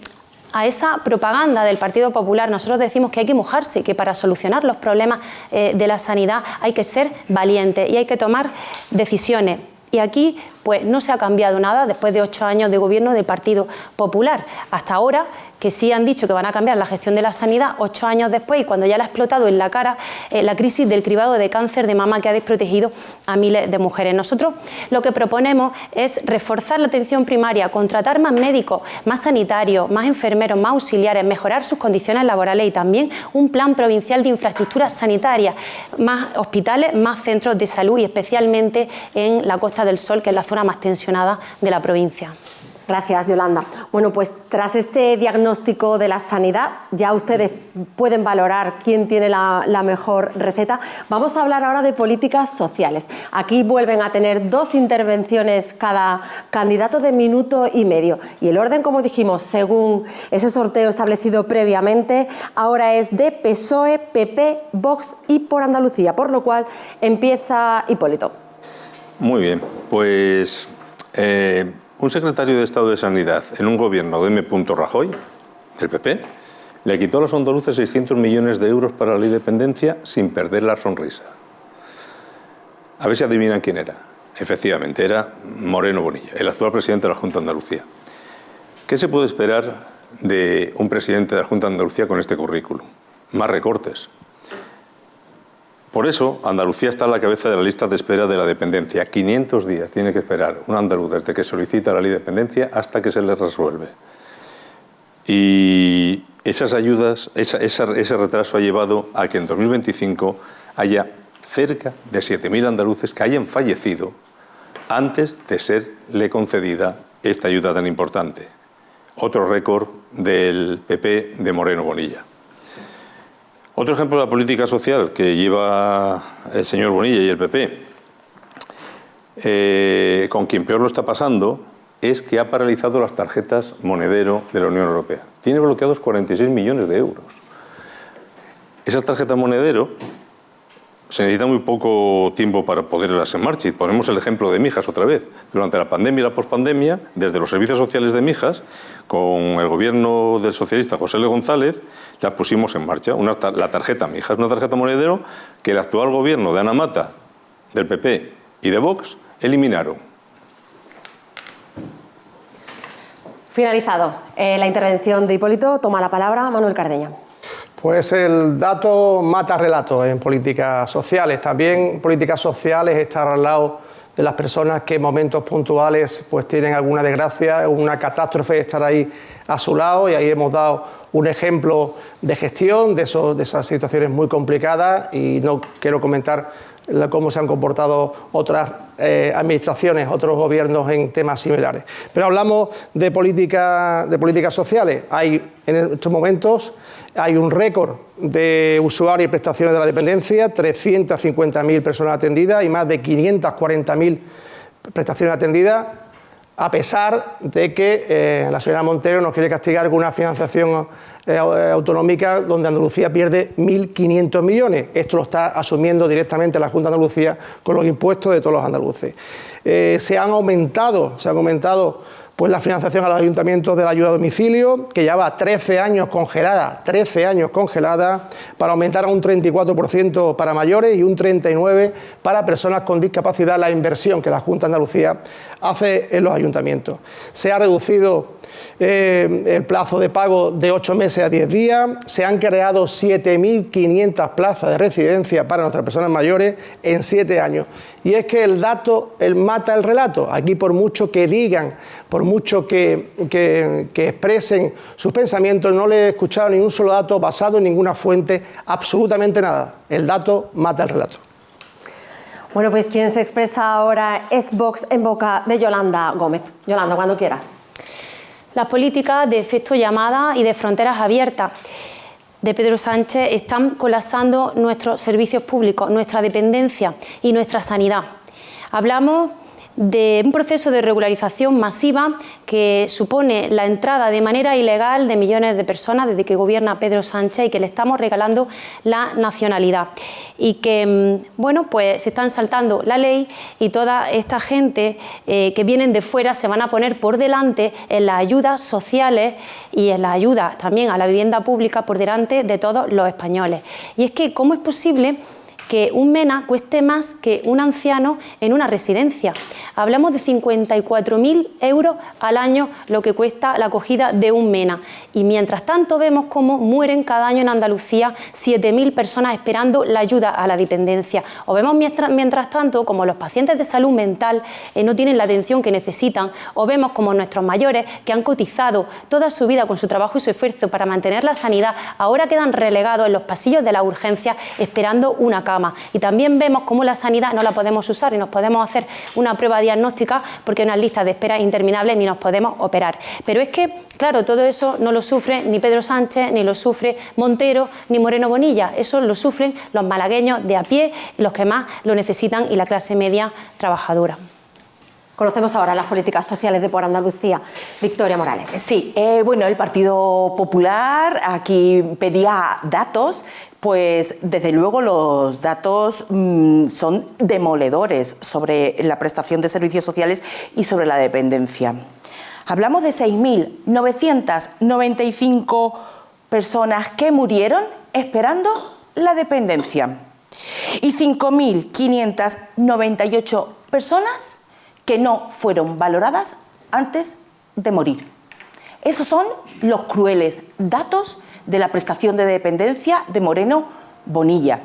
a esa propaganda del Partido Popular, nosotros decimos que hay que mojarse, que para solucionar los problemas de la sanidad hay que ser valientes y hay que tomar decisiones. Y aquí pues no se ha cambiado nada después de 8 años de gobierno del Partido Popular. Hasta ahora, que sí han dicho que van a cambiar la gestión de la sanidad, 8 años después, y cuando ya le ha explotado en la cara la crisis del cribado de cáncer de mama que ha desprotegido a miles de mujeres. Nosotros lo que proponemos es reforzar la atención primaria, contratar más médicos, más sanitarios, más enfermeros, más auxiliares, mejorar sus condiciones laborales y también un plan provincial de infraestructura sanitaria, más hospitales, más centros de salud y especialmente en la Costa del Sol, que es la zona más tensionada de la provincia. Gracias, Yolanda. Bueno, pues tras este diagnóstico de la sanidad, ya ustedes pueden valorar quién tiene la mejor receta. Vamos a hablar ahora de políticas sociales. Aquí vuelven a tener 2 intervenciones cada candidato de 1,5 minutos. Y el orden, como dijimos, según ese sorteo establecido previamente, ahora es de PSOE, PP, Vox y por Andalucía, por lo cual empieza Hipólito. Muy bien, pues un secretario de Estado de Sanidad en un gobierno de M. Rajoy, del PP, le quitó a los andaluces 600 millones de euros para la ley de dependencia sin perder la sonrisa. A ver si adivinan quién era. Efectivamente, era Moreno Bonilla, el actual presidente de la Junta de Andalucía. ¿Qué se puede esperar de un presidente de la Junta de Andalucía con este currículum? Más recortes. Por eso, Andalucía está a la cabeza de la lista de espera de la dependencia. 500 días tiene que esperar un andaluz desde que solicita la ley de dependencia hasta que se le resuelve. Y esas ayudas, ese retraso ha llevado a que en 2025 haya cerca de 7.000 andaluces que hayan fallecido antes de serle concedida esta ayuda tan importante. Otro récord del PP de Moreno Bonilla. Otro ejemplo de la política social que lleva el señor Bonilla y el PP, con quien peor lo está pasando, es que ha paralizado las tarjetas monedero de la Unión Europea. Tiene bloqueados 46 millones de euros. Esas tarjetas monedero se necesita muy poco tiempo para ponerlas en marcha. Y ponemos el ejemplo de Mijas otra vez. Durante la pandemia y la pospandemia, desde los servicios sociales de Mijas, con el gobierno del socialista José L. González, las pusimos en marcha. La tarjeta Mijas, una tarjeta monedero que el actual gobierno de Ana Mata, del PP y de Vox, eliminaron. Finalizado la intervención de Hipólito, toma la palabra Manuel Cardeña. Pues el dato mata relato en políticas sociales. También en políticas sociales estar al lado de las personas que en momentos puntuales pues tienen alguna desgracia, una catástrofe, estar ahí a su lado, y ahí hemos dado un ejemplo de gestión de esas situaciones muy complicadas, y no quiero comentar cómo se han comportado otras administraciones, otros gobiernos en temas similares. Pero hablamos de políticas sociales. En estos momentos hay un récord de usuarios y prestaciones de la dependencia, 350.000 personas atendidas y más de 540.000 prestaciones atendidas, a pesar de que la señora Montero nos quiere castigar con una financiación autonómica donde Andalucía pierde 1.500 millones. Esto lo está asumiendo directamente la Junta de Andalucía con los impuestos de todos los andaluces. Se ha aumentado pues la financiación a los ayuntamientos de la ayuda a domicilio, que lleva 13 años congelada, para aumentar a un 34% para mayores y un 39% para personas con discapacidad, la inversión que la Junta de Andalucía hace en los ayuntamientos. Se ha reducido el plazo de pago de 8 meses a 10 días, se han creado 7.500 plazas de residencia para nuestras personas mayores en 7 años. Y es que el dato mata el relato. Aquí, por mucho que digan, por mucho que expresen sus pensamientos, no le he escuchado ni un solo dato basado en ninguna fuente, absolutamente nada. El dato mata el relato. Bueno, pues quien se expresa ahora es Vox en boca de Yolanda Gómez. Yolanda, cuando quieras. Las políticas de efecto llamada y de fronteras abiertas de Pedro Sánchez están colapsando nuestros servicios públicos, nuestra dependencia y nuestra sanidad. Hablamos de un proceso de regularización masiva que supone la entrada de manera ilegal de millones de personas desde que gobierna Pedro Sánchez, y que le estamos regalando la nacionalidad, y que, bueno, pues se están saltando la ley, y toda esta gente que vienen de fuera se van a poner por delante en las ayudas sociales y en las ayudas también a la vivienda pública por delante de todos los españoles. Y es que, ¿cómo es posible que un MENA cueste más que un anciano en una residencia? Hablamos de 54.000 euros al año lo que cuesta la acogida de un MENA. Y mientras tanto vemos cómo mueren cada año en Andalucía 7.000 personas esperando la ayuda a la dependencia. O vemos mientras tanto como los pacientes de salud mental no tienen la atención que necesitan. O vemos como nuestros mayores, que han cotizado toda su vida con su trabajo y su esfuerzo para mantener la sanidad, ahora quedan relegados en los pasillos de la urgencia esperando una cama. Y también vemos cómo la sanidad no la podemos usar y nos podemos hacer una prueba diagnóstica porque hay unas listas de espera interminables, ni nos podemos operar. Pero es que, claro, todo eso no lo sufre ni Pedro Sánchez, ni lo sufre Montero, ni Moreno Bonilla. Eso lo sufren los malagueños de a pie, los que más lo necesitan, y la clase media trabajadora. Conocemos ahora las políticas sociales de Por Andalucía. Victoria Morales. Sí, bueno, el Partido Popular aquí pedía datos. Pues desde luego los datos son demoledores sobre la prestación de servicios sociales y sobre la dependencia. Hablamos de 6.995 personas que murieron esperando la dependencia y 5.598 personas que no fueron valoradas antes de morir. Esos son los crueles datos de la prestación de dependencia de Moreno Bonilla.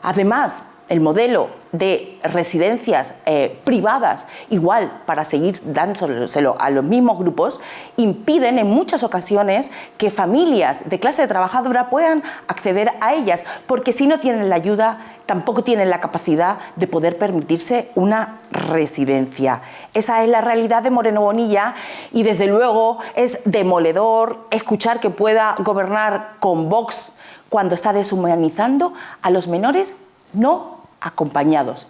Además, el modelo de residencias privadas, igual para seguir dándoselo a los mismos grupos, impiden en muchas ocasiones que familias de clase trabajadora puedan acceder a ellas, porque si no tienen la ayuda, tampoco tienen la capacidad de poder permitirse una residencia. Esa es la realidad de Moreno Bonilla y desde luego es demoledor escuchar que pueda gobernar con Vox cuando está deshumanizando a los menores no acompañados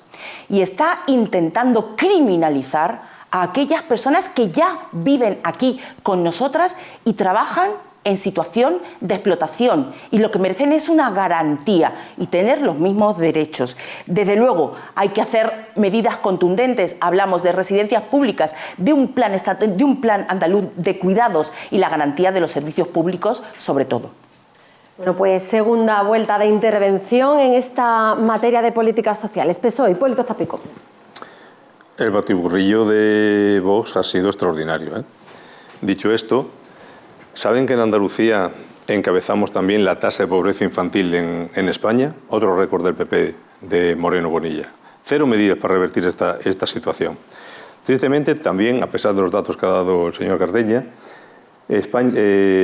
y está intentando criminalizar a aquellas personas que ya viven aquí con nosotras y trabajan en situación de explotación y lo que merecen es una garantía y tener los mismos derechos. Desde luego hay que hacer medidas contundentes, hablamos de residencias públicas, de un plan andaluz de cuidados y la garantía de los servicios públicos sobre todo. Bueno, pues segunda vuelta de intervención en esta materia de políticas sociales. PSOE, Hipólito Zapico. El batiburrillo de Vox ha sido extraordinario, ¿eh? Dicho esto, ¿saben que en Andalucía encabezamos también la tasa de pobreza infantil en España? Otro récord del PP de Moreno Bonilla. 0 medidas para revertir esta situación. Tristemente, también, a pesar de los datos que ha dado el señor Cardeña,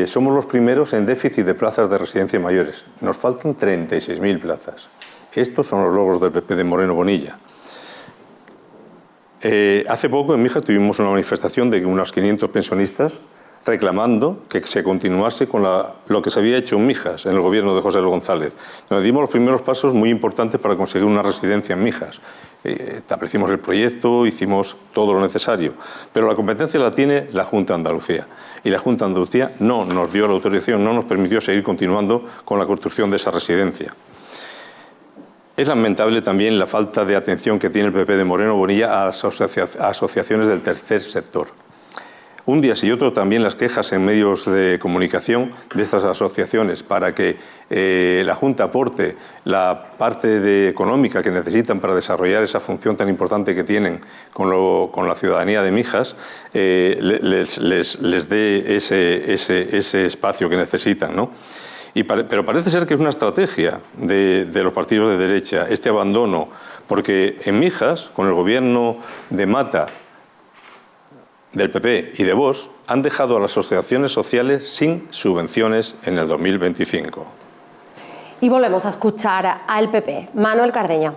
somos los primeros en déficit de plazas de residencia mayores. Nos faltan 36.000 plazas. Estos son los logros del PP de Moreno Bonilla. Hace poco en Mijas tuvimos una manifestación de unos 500 pensionistas reclamando que se continuase con lo que se había hecho en Mijas, en el gobierno de José Luis González. Nos dimos los primeros pasos muy importantes para conseguir una residencia en Mijas. Establecimos el proyecto, hicimos todo lo necesario, pero la competencia la tiene la Junta de Andalucía. Y la Junta de Andalucía no nos dio la autorización, no nos permitió seguir continuando con la construcción de esa residencia. Es lamentable también la falta de atención que tiene el PP de Moreno Bonilla a las asociaciones del tercer sector. Un día sí otro también las quejas en medios de comunicación de estas asociaciones para que la Junta aporte la parte económica que necesitan para desarrollar esa función tan importante que tienen con la ciudadanía de Mijas, les dé ese espacio que necesitan, ¿no? Pero parece ser que es una estrategia de los partidos de derecha, este abandono, porque en Mijas, con el gobierno de Mata, del PP y de Vox, han dejado a las asociaciones sociales sin subvenciones en el 2025. Y volvemos a escuchar al PP. Manuel Cardeña.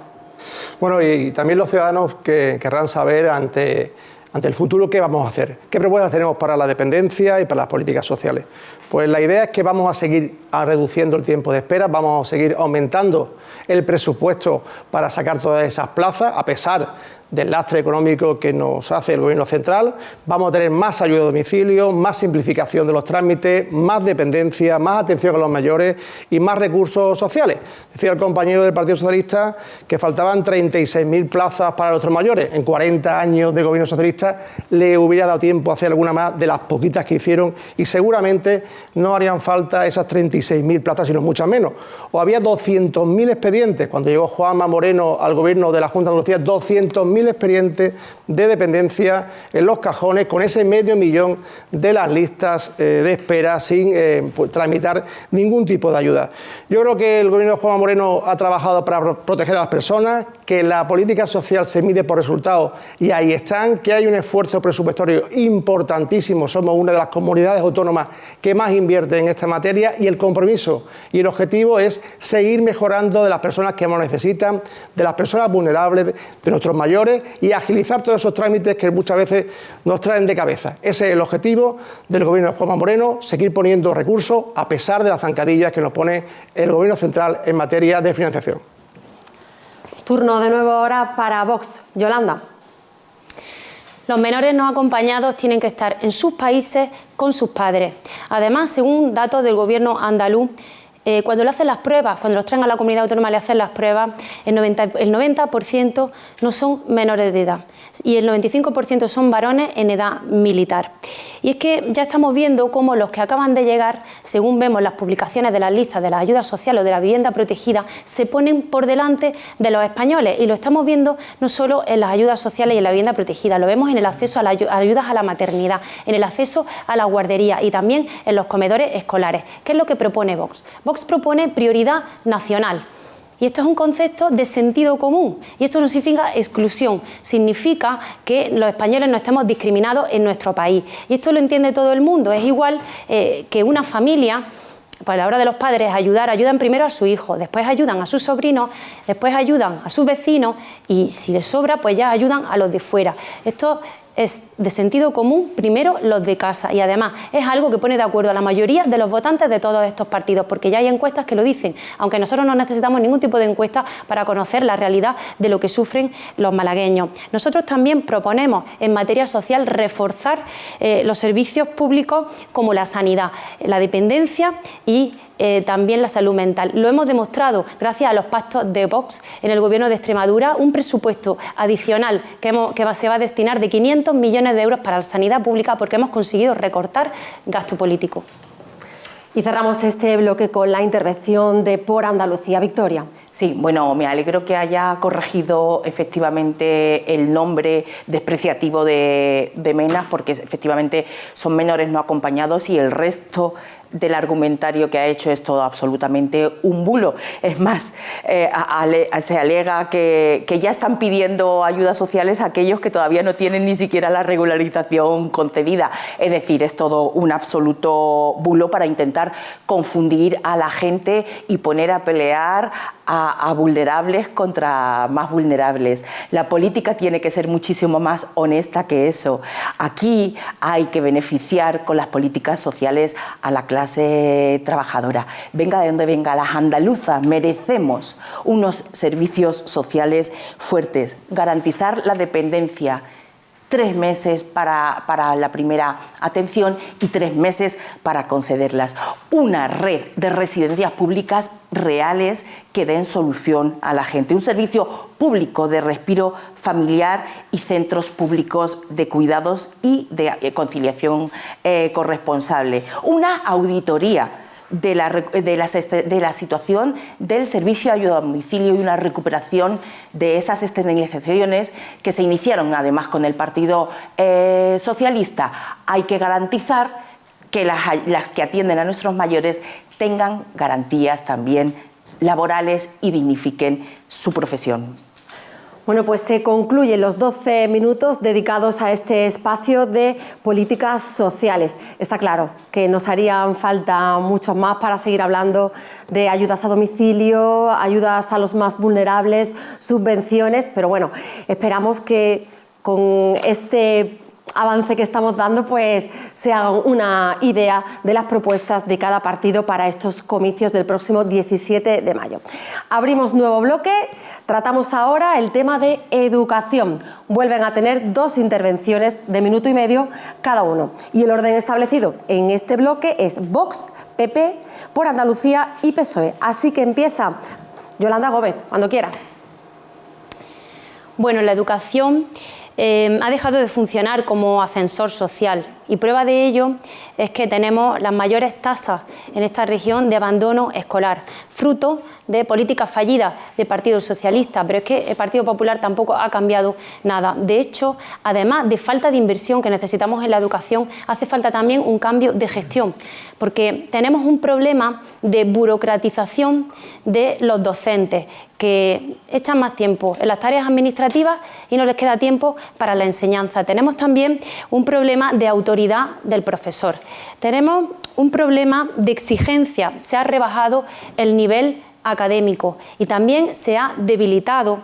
Bueno, y también los ciudadanos que querrán saber ante el futuro qué vamos a hacer, qué propuestas tenemos para la dependencia y para las políticas sociales. Pues la idea es que vamos a seguir reduciendo el tiempo de espera, vamos a seguir aumentando el presupuesto para sacar todas esas plazas, a pesar del lastre económico que nos hace el Gobierno central. Vamos a tener más ayuda a domicilio, más simplificación de los trámites, más dependencia, más atención a los mayores y más recursos sociales. Decía el compañero del Partido Socialista que faltaban 36.000 plazas para nuestros mayores. En 40 años de Gobierno socialista le hubiera dado tiempo a hacer alguna más de las poquitas que hicieron y seguramente no harían falta esas 36.000 plazas, sino muchas menos. O había 200.000 expedientes. Cuando llegó Juanma Moreno al Gobierno de la Junta de Andalucía, 200.000 expedientes de dependencia en los cajones, con ese 500.000 de las listas de espera sin tramitar ningún tipo de ayuda. Yo creo que el Gobierno de Juanma Moreno ha trabajado para proteger a las personas, que la política social se mide por resultados y ahí están, que hay un esfuerzo presupuestario importantísimo, somos una de las comunidades autónomas que más invierte en esta materia y el compromiso y el objetivo es seguir mejorando de las personas que más necesitan, de las personas vulnerables, de nuestros mayores y agilizar todos esos trámites que muchas veces nos traen de cabeza. Ese es el objetivo del Gobierno de Juanma Moreno, seguir poniendo recursos a pesar de las zancadillas que nos pone el Gobierno central en materia de financiación. Turno de nuevo ahora para Vox. Yolanda. Los menores no acompañados tienen que estar en sus países con sus padres. Además, según datos del Gobierno andaluz, cuando le hacen las pruebas, cuando los traen a la comunidad autónoma le hacen las pruebas, el 90% no son menores de edad y el 95% son varones en edad militar. Y es que ya estamos viendo cómo los que acaban de llegar, según vemos las publicaciones de las listas de la ayuda social o de la vivienda protegida, se ponen por delante de los españoles, y lo estamos viendo no solo en las ayudas sociales y en la vivienda protegida, lo vemos en el acceso a las ayudas a la maternidad, en el acceso a la guardería y también en los comedores escolares. ¿Qué es lo que propone Vox? Vox propone prioridad nacional. Y esto es un concepto de sentido común. Y esto no significa exclusión, significa que los españoles no estemos discriminados en nuestro país. Y esto lo entiende todo el mundo. Es igual que una familia, pues a la hora de los padres ayudan primero a su hijo, después ayudan a sus sobrinos, después ayudan a sus vecinos y si les sobra, pues ya ayudan a los de fuera. Esto es de sentido común, primero los de casa, y además es algo que pone de acuerdo a la mayoría de los votantes de todos estos partidos, porque ya hay encuestas que lo dicen, aunque nosotros no necesitamos ningún tipo de encuesta para conocer la realidad de lo que sufren los malagueños. Nosotros también proponemos en materia social reforzar los servicios públicos como la sanidad, la dependencia y también la salud mental. Lo hemos demostrado gracias a los pactos de Vox en el Gobierno de Extremadura, un presupuesto adicional que se va a destinar de 500 millones de euros para la sanidad pública porque hemos conseguido recortar gasto político. Y cerramos este bloque con la intervención de Por Andalucía. Victoria. Sí, bueno, me alegro que haya corregido efectivamente el nombre despreciativo de Menas, porque efectivamente son menores no acompañados y el resto del argumentario que ha hecho es todo absolutamente un bulo. Es más, se alega que ya están pidiendo ayudas sociales a aquellos que todavía no tienen ni siquiera la regularización concedida. Es decir, es todo un absoluto bulo para intentar confundir a la gente y poner a pelear a vulnerables contra más vulnerables. La política tiene que ser muchísimo más honesta que eso. Aquí hay que beneficiar con las políticas sociales a la clase trabajadora. Venga de donde venga, las andaluzas merecemos unos servicios sociales fuertes, garantizar la dependencia, 3 meses para la primera atención y 3 meses para concederlas. Una red de residencias públicas reales que den solución a la gente. Un servicio público de respiro familiar y centros públicos de cuidados y de conciliación corresponsable. Una auditoría de la situación del servicio de ayuda a domicilio y una recuperación de esas externalizaciones que se iniciaron además con el Partido Socialista. Hay que garantizar que las que atienden a nuestros mayores tengan garantías también laborales y dignifiquen su profesión. Bueno, pues se concluyen los 12 minutos dedicados a este espacio de políticas sociales. Está claro que nos harían falta muchos más para seguir hablando de ayudas a domicilio, ayudas a los más vulnerables, subvenciones, pero bueno, esperamos que con este avance que estamos dando, pues se haga una idea de las propuestas de cada partido para estos comicios del próximo 17 de mayo. Abrimos nuevo bloque, tratamos ahora el tema de educación. Vuelven a tener 2 intervenciones de minuto y medio cada uno. Y el orden establecido en este bloque es Vox, PP, Por Andalucía y PSOE. Así que empieza Yolanda Gómez, cuando quiera. Bueno, la educación ha dejado de funcionar como ascensor social y prueba de ello es que tenemos las mayores tasas en esta región de abandono escolar, fruto de políticas fallidas del Partido Socialista, pero es que el Partido Popular tampoco ha cambiado nada. De hecho, además de falta de inversión que necesitamos en la educación, hace falta también un cambio de gestión, porque tenemos un problema de burocratización de los docentes, que echan más tiempo en las tareas administrativas y no les queda tiempo para la enseñanza. Tenemos también un problema de autoridad del profesor. Tenemos un problema de exigencia. Se ha rebajado el nivel académico y también se ha debilitado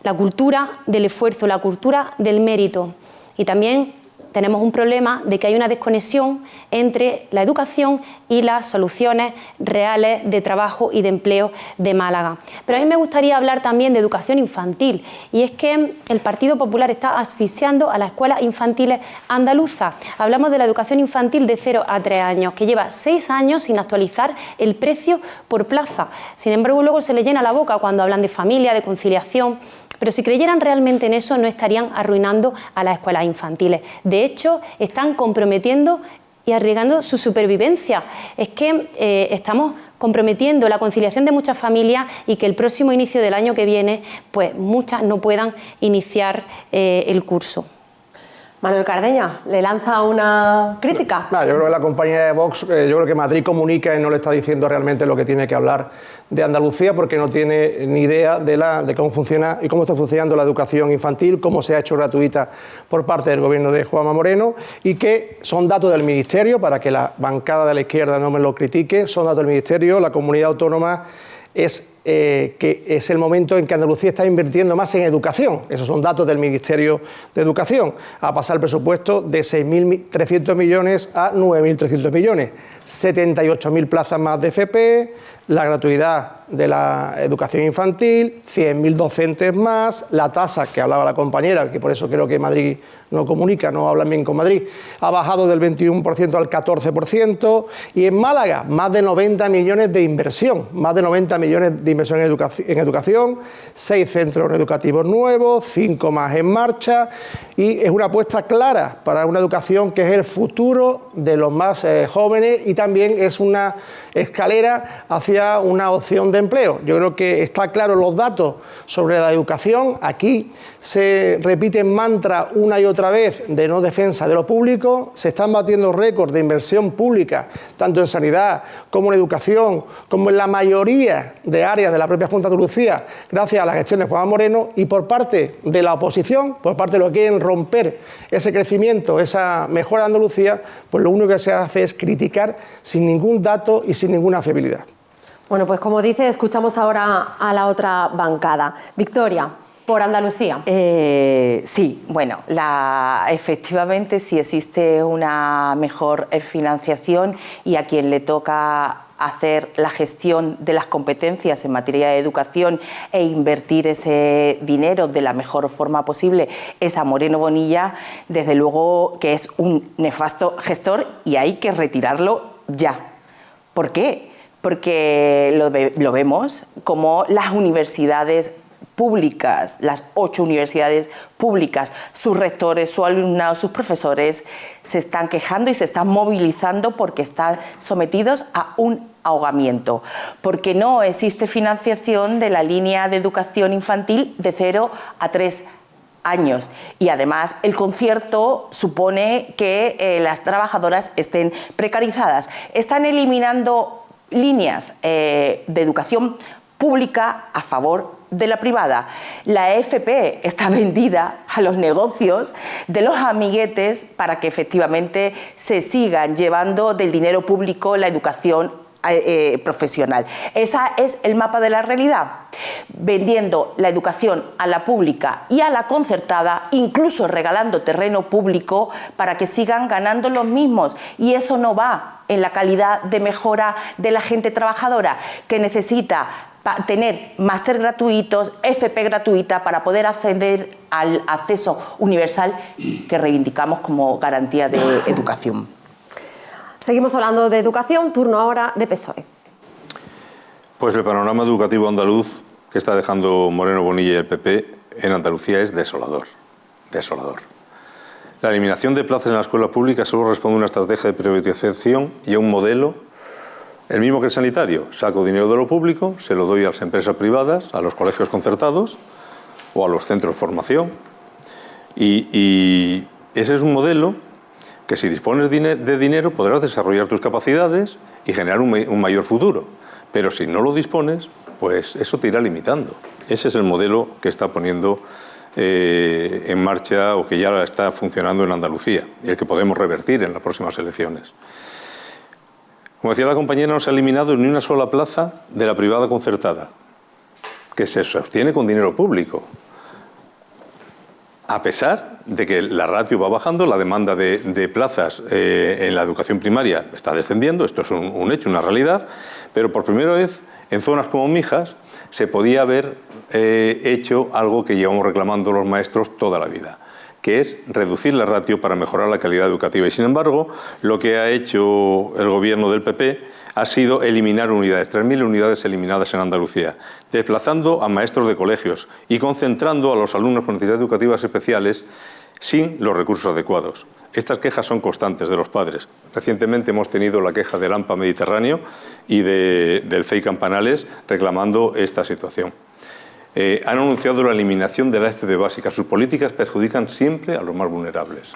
la cultura del esfuerzo, la cultura del mérito. Y también tenemos un problema de que hay una desconexión entre la educación y las soluciones reales de trabajo y de empleo de Málaga. Pero a mí me gustaría hablar también de educación infantil, y es que el Partido Popular está asfixiando a las escuelas infantiles andaluzas. Hablamos de la educación infantil de 0 a 3 años, que lleva 6 años sin actualizar el precio por plaza. Sin embargo, luego se les llena la boca cuando hablan de familia, de conciliación. Pero si creyeran realmente en eso, no estarían arruinando a las escuelas infantiles. De hecho, están comprometiendo y arriesgando su supervivencia. Es que estamos comprometiendo la conciliación de muchas familias y que el próximo inicio del año que viene, pues muchas no puedan iniciar el curso. Manuel Cardeña, ¿le lanza una crítica? Yo creo que la compañía de Vox, yo creo que Madrid comunica y no le está diciendo realmente lo que tiene que hablar de Andalucía, porque no tiene ni idea de cómo funciona y cómo está funcionando la educación infantil, cómo se ha hecho gratuita por parte del gobierno de Juanma Moreno, y que son datos del Ministerio, para que la bancada de la izquierda no me lo critique, son datos del Ministerio. La comunidad autónoma que es el momento en que Andalucía está invirtiendo más en educación. Esos son datos del Ministerio de Educación. Ha pasado el presupuesto de 6.300 millones a 9.300 millones. 78.000 plazas más de FP, la gratuidad de la educación infantil, 100.000 docentes más, la tasa que hablaba la compañera, que por eso creo que Madrid no comunica, no hablan bien con Madrid, ha bajado del 21% al 14%, y en Málaga más de 90 millones de inversión, más de 90 millones de inversión en educación, 6 centros educativos nuevos, 5 más en marcha, y es una apuesta clara para una educación que es el futuro de los más jóvenes, y también es una escalera hacia una opción de empleo. Yo creo que está claro los datos sobre la educación. Aquí se repiten mantras una y otra vez de no defensa de lo público. Se están batiendo récords de inversión pública, tanto en sanidad como en educación, como en la mayoría de áreas de la propia Junta de Andalucía, gracias a la gestión de Juanma Moreno. Y por parte de la oposición, por parte de los que quieren romper ese crecimiento, esa mejora de Andalucía, pues lo único que se hace es criticar sin ningún dato y sin ninguna fiabilidad. Bueno, pues como dice, escuchamos ahora a la otra bancada. Victoria, por Andalucía. Sí, bueno, efectivamente sí existe una mejor financiación, y a quien le toca hacer la gestión de las competencias en materia de educación e invertir ese dinero de la mejor forma posible es a Moreno Bonilla, desde luego que es un nefasto gestor y hay que retirarlo ya. ¿Por qué? Porque lo vemos como las universidades públicas, las 8 universidades públicas, sus rectores, su alumnado, sus profesores se están quejando y se están movilizando porque están sometidos a un ahogamiento, porque no existe financiación de la línea de educación infantil de 0 a 3 años, y además el concierto supone que las trabajadoras estén precarizadas. Están eliminando líneas de educación pública a favor de la privada. La FP está vendida a los negocios de los amiguetes para que efectivamente se sigan llevando del dinero público la educación profesional. Ese es el mapa de la realidad. Vendiendo la educación a la pública y a la concertada, incluso regalando terreno público para que sigan ganando los mismos. Y eso no va en la calidad de mejora de la gente trabajadora, que necesita tener máster gratuitos, FP gratuita, para poder acceder al acceso universal que reivindicamos como garantía de educación. Seguimos hablando de educación, turno ahora de PSOE. Pues el panorama educativo andaluz que está dejando Moreno Bonilla y el PP en Andalucía es desolador. Desolador. La eliminación de plazas en la escuela pública solo responde a una estrategia de privatización y a un modelo, el mismo que el sanitario. Saco dinero de lo público, se lo doy a las empresas privadas, a los colegios concertados o a los centros de formación. Y ese es un modelo que, si dispones de dinero, podrás desarrollar tus capacidades y generar un mayor futuro. Pero si no lo dispones, pues eso te irá limitando. Ese es el modelo que está poniendo en marcha, o que ya está funcionando en Andalucía, y el que podemos revertir en las próximas elecciones. Como decía la compañera, no se ha eliminado ni una sola plaza de la privada concertada, que se sostiene con dinero público. a pesar de que la ratio va bajando, la demanda de plazas en la educación primaria está descendiendo, esto es un hecho, una realidad, pero por primera vez en zonas como Mijas se podía haber hecho algo que llevamos reclamando los maestros toda la vida, que es reducir la ratio para mejorar la calidad educativa. Y sin embargo, lo que ha hecho el gobierno del PP ha sido eliminar unidades, 3.000 unidades eliminadas en Andalucía, desplazando a maestros de colegios y concentrando a los alumnos con necesidades educativas especiales sin los recursos adecuados. Estas quejas son constantes de los padres. Recientemente hemos tenido la queja del AMPA Mediterráneo y del CEI Campanales reclamando esta situación. Han anunciado la eliminación de la ECTE básica. Sus políticas perjudican siempre a los más vulnerables.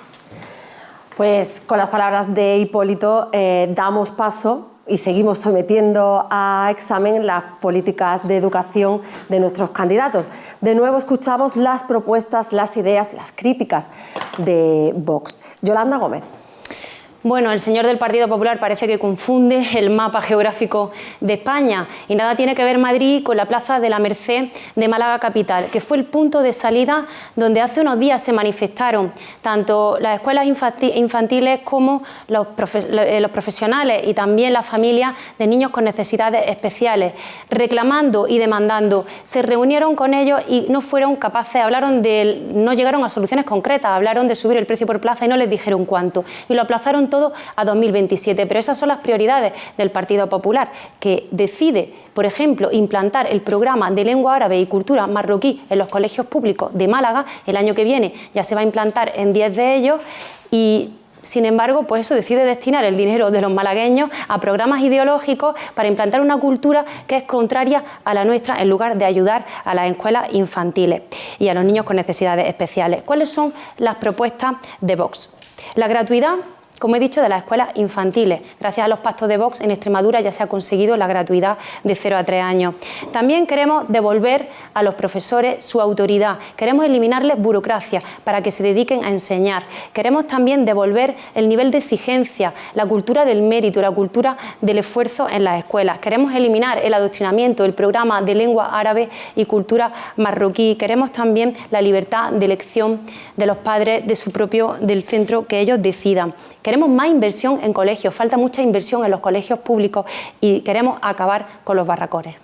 Pues con las palabras de Hipólito damos paso y seguimos sometiendo a examen las políticas de educación de nuestros candidatos. De nuevo escuchamos las propuestas, las ideas, las críticas de Vox. Yolanda Gómez. Bueno, el señor del Partido Popular parece que confunde el mapa geográfico de España y nada tiene que ver Madrid con la Plaza de la Merced de Málaga capital, que fue el punto de salida donde hace unos días se manifestaron tanto las escuelas infantiles como los profesionales y también las familias de niños con necesidades especiales, reclamando y demandando. Se reunieron con ellos y no fueron capaces, no llegaron a soluciones concretas, hablaron de subir el precio por plaza y no les dijeron cuánto, y lo aplazaron todo a 2027, pero esas son las prioridades del Partido Popular, que decide, por ejemplo, implantar el programa de lengua árabe y cultura marroquí en los colegios públicos de Málaga. El año que viene ya se va a implantar en 10 de ellos y sin embargo, pues eso decide destinar el dinero de los malagueños a programas ideológicos para implantar una cultura que es contraria a la nuestra, en lugar de ayudar a las escuelas infantiles y a los niños con necesidades especiales. ¿Cuáles son las propuestas de Vox? La gratuidad, como he dicho, de las escuelas infantiles. Gracias a los pactos de Vox en Extremadura ya se ha conseguido la gratuidad de 0 a 3 años. También queremos devolver a los profesores su autoridad. Queremos eliminarles burocracia para que se dediquen a enseñar. Queremos también devolver el nivel de exigencia, la cultura del mérito, la cultura del esfuerzo en las escuelas. Queremos eliminar el adoctrinamiento, el programa de lengua árabe y cultura marroquí. Queremos también la libertad de elección de los padres del centro que ellos decidan. Queremos más inversión en colegios, falta mucha inversión en los colegios públicos y queremos acabar con los barracones.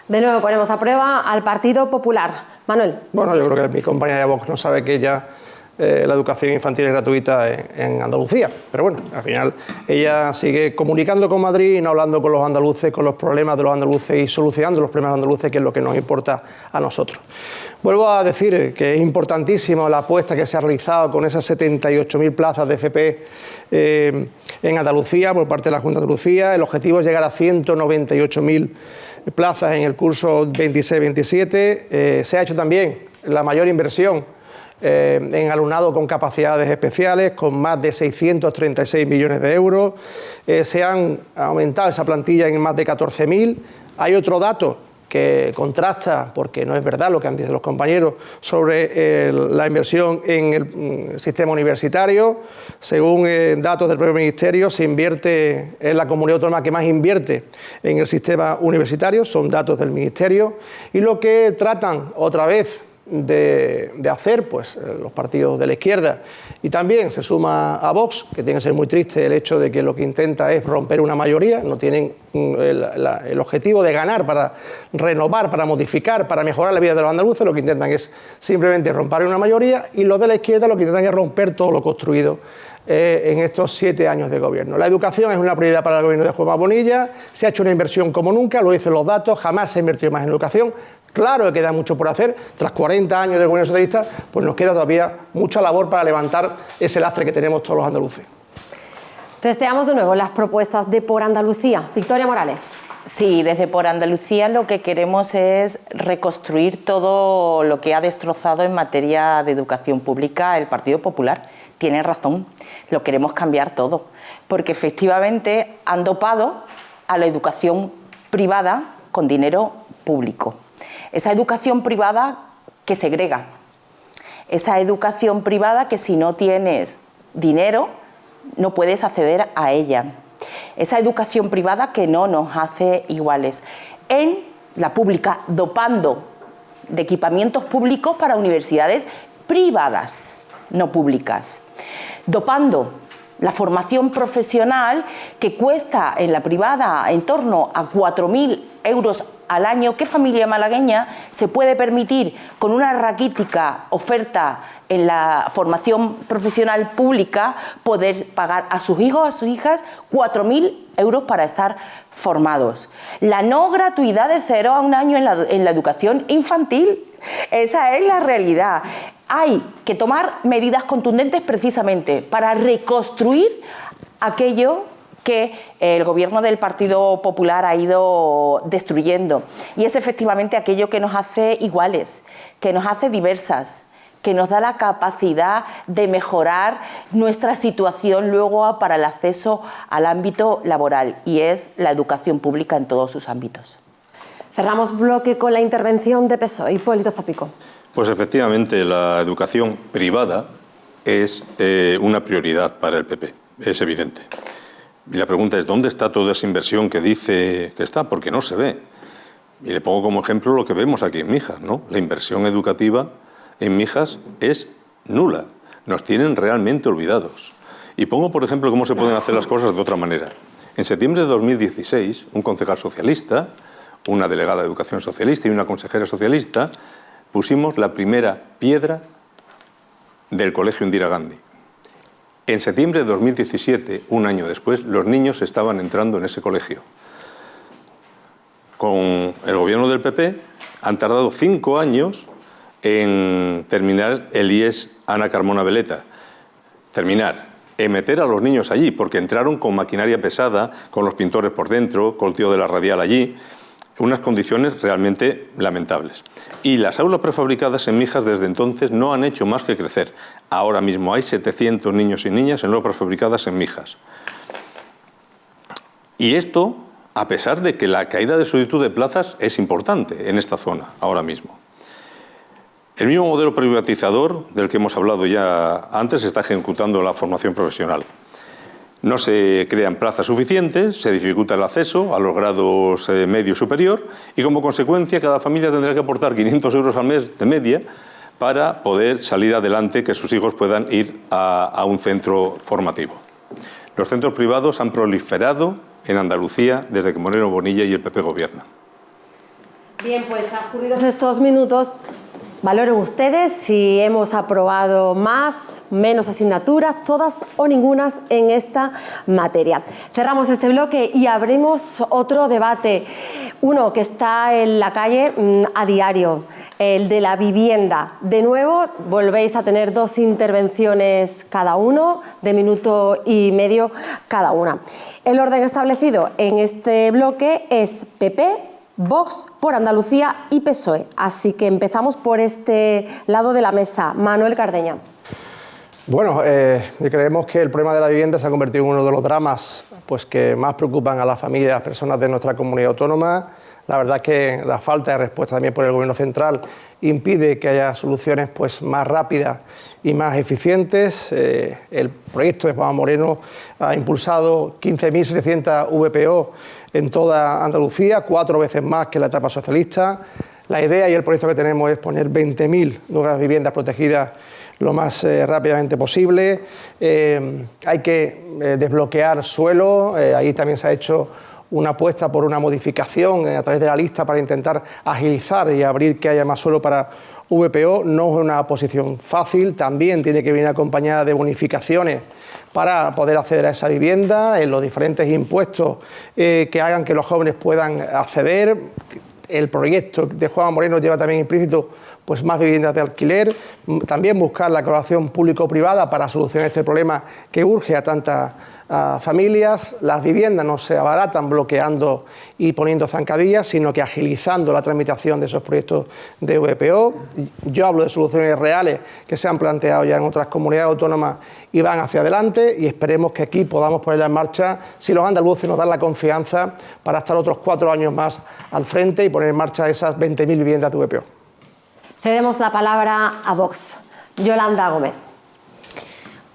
De nuevo ponemos a prueba al Partido Popular. Manuel. Bueno, yo creo que mi compañera de Vox no sabe que ya la educación infantil es gratuita en Andalucía, pero bueno, al final ella sigue comunicando con Madrid y no hablando con los andaluces, con los problemas de los andaluces y solucionando los problemas de los andaluces, que es lo que nos importa a nosotros. Vuelvo a decir que es importantísima la apuesta que se ha realizado con esas 78.000 plazas de FP en Andalucía por parte de la Junta de Andalucía. El objetivo es llegar a 198.000 plazas en el curso 26-27. Se ha hecho también la mayor inversión en alumnado con capacidades especiales, con más de 636 millones de euros. Se han aumentado esa plantilla en más de 14.000. Hay otro dato que contrasta, porque no es verdad lo que han dicho los compañeros, sobre la inversión en el sistema universitario. Según datos del propio Ministerio, se invierte, es la comunidad autónoma que más invierte en el sistema universitario, son datos del Ministerio, y lo que tratan otra vez de hacer pues los partidos de la izquierda, y también se suma a Vox, que tiene que ser muy triste el hecho de que lo que intenta es romper una mayoría, no tienen el objetivo de ganar para renovar, para modificar, para mejorar la vida de los andaluces. Lo que intentan es simplemente romper una mayoría, y los de la izquierda lo que intentan es romper todo lo construido en estos 7 años de gobierno. La educación es una prioridad para el gobierno de Juanma Bonilla, se ha hecho una inversión como nunca, lo dicen los datos, jamás se ha invertido más en educación. Claro que queda mucho por hacer, tras 40 años de gobierno socialista, pues nos queda todavía mucha labor para levantar ese lastre que tenemos todos los andaluces. Testeamos de nuevo las propuestas de Por Andalucía. Victoria Morales. Sí, desde Por Andalucía lo que queremos es reconstruir todo lo que ha destrozado en materia de educación pública el Partido Popular. Tiene razón, lo queremos cambiar todo, porque efectivamente han dopado a la educación privada con dinero público. Esa educación privada que segrega, esa educación privada que si no tienes dinero no puedes acceder a ella, esa educación privada que no nos hace iguales. En la pública, dopando de equipamientos públicos para universidades privadas, no públicas, dopando la formación profesional, que cuesta en la privada en torno a 4.000 euros al año. ¿Qué familia malagueña se puede permitir, con una raquítica oferta en la formación profesional pública, poder pagar a sus hijos, a sus hijas, 4.000 euros para estar formados? La no gratuidad de 0 a 1 año en la educación infantil. Esa es la realidad. Hay que tomar medidas contundentes precisamente para reconstruir aquello que el gobierno del Partido Popular ha ido destruyendo. Y es efectivamente aquello que nos hace iguales, que nos hace diversas, que nos da la capacidad de mejorar nuestra situación luego para el acceso al ámbito laboral, y es la educación pública en todos sus ámbitos. Cerramos bloque con la intervención de PSOE. Hipólito Zapico. Pues efectivamente la educación privada es una prioridad para el PP, es evidente. Y la pregunta es, ¿dónde está toda esa inversión que dice que está? Porque no se ve. Y le pongo como ejemplo lo que vemos aquí en Mijas, ¿no? La inversión educativa en Mijas es nula. Nos tienen realmente olvidados. Y pongo, por ejemplo, cómo se pueden hacer las cosas de otra manera. En septiembre de 2016, un concejal socialista, una delegada de Educación socialista y una consejera socialista pusimos la primera piedra del Colegio Indira Gandhi. En septiembre de 2017, un año después, los niños estaban entrando en ese colegio. Con el gobierno del PP han tardado 5 años en terminar el IES Ana Carmona Veleta. En meter a los niños allí, porque entraron con maquinaria pesada, con los pintores por dentro, con el tío de la radial allí, unas condiciones realmente lamentables. Y las aulas prefabricadas en Mijas desde entonces no han hecho más que crecer. Ahora mismo hay 700 niños y niñas en aulas prefabricadas en Mijas. Y esto, a pesar de que la caída de solicitud de plazas es importante en esta zona, ahora mismo. El mismo modelo privatizador del que hemos hablado ya antes se está ejecutando en la formación profesional. No se crean plazas suficientes, se dificulta el acceso a los grados medio y superior, y como consecuencia cada familia tendrá que aportar 500 euros al mes de media para poder salir adelante, que sus hijos puedan ir a un centro formativo. Los centros privados han proliferado en Andalucía desde que Moreno Bonilla y el PP gobiernan. Bien, pues transcurridos estos minutos, valoren ustedes si hemos aprobado más, menos asignaturas, todas o ningunas en esta materia. Cerramos este bloque y abrimos otro debate, uno que está en la calle a diario, el de la vivienda. De nuevo, volvéis a tener 2 intervenciones cada uno, de 1,5 minutos cada una. El orden establecido en este bloque es PP, Vox, por Andalucía y PSOE. Así que empezamos por este lado de la mesa. Manuel Cardeña. Bueno, creemos que el problema de la vivienda se ha convertido en uno de los dramas pues, que más preocupan a las familias, a las personas de nuestra comunidad autónoma. La verdad es que la falta de respuesta también por el Gobierno central impide que haya soluciones pues, más rápidas y más eficientes. El proyecto de Juanma Moreno ha impulsado 15.700 VPO en toda Andalucía, 4 veces más que la etapa socialista. La idea y el proyecto que tenemos es poner 20.000 nuevas viviendas protegidas lo más rápidamente posible. Hay que desbloquear suelo, ahí también se ha hecho una apuesta por una modificación a través de la lista para intentar agilizar y abrir que haya más suelo para VPO. No es una posición fácil, también tiene que venir acompañada de bonificaciones para poder acceder a esa vivienda, en los diferentes impuestos que hagan que los jóvenes puedan acceder. El proyecto de Juanma Moreno lleva también implícito pues, más viviendas de alquiler, también buscar la colaboración público-privada para solucionar este problema que urge a tantas familias. Las viviendas no se abaratan bloqueando y poniendo zancadillas, sino que agilizando la tramitación de esos proyectos de VPO. Yo hablo de soluciones reales que se han planteado ya en otras comunidades autónomas y van hacia adelante, y esperemos que aquí podamos ponerlas en marcha si los andaluces nos dan la confianza para estar otros 4 años más al frente y poner en marcha esas 20.000 viviendas de VPO. Cedemos la palabra a Vox. Yolanda Gómez.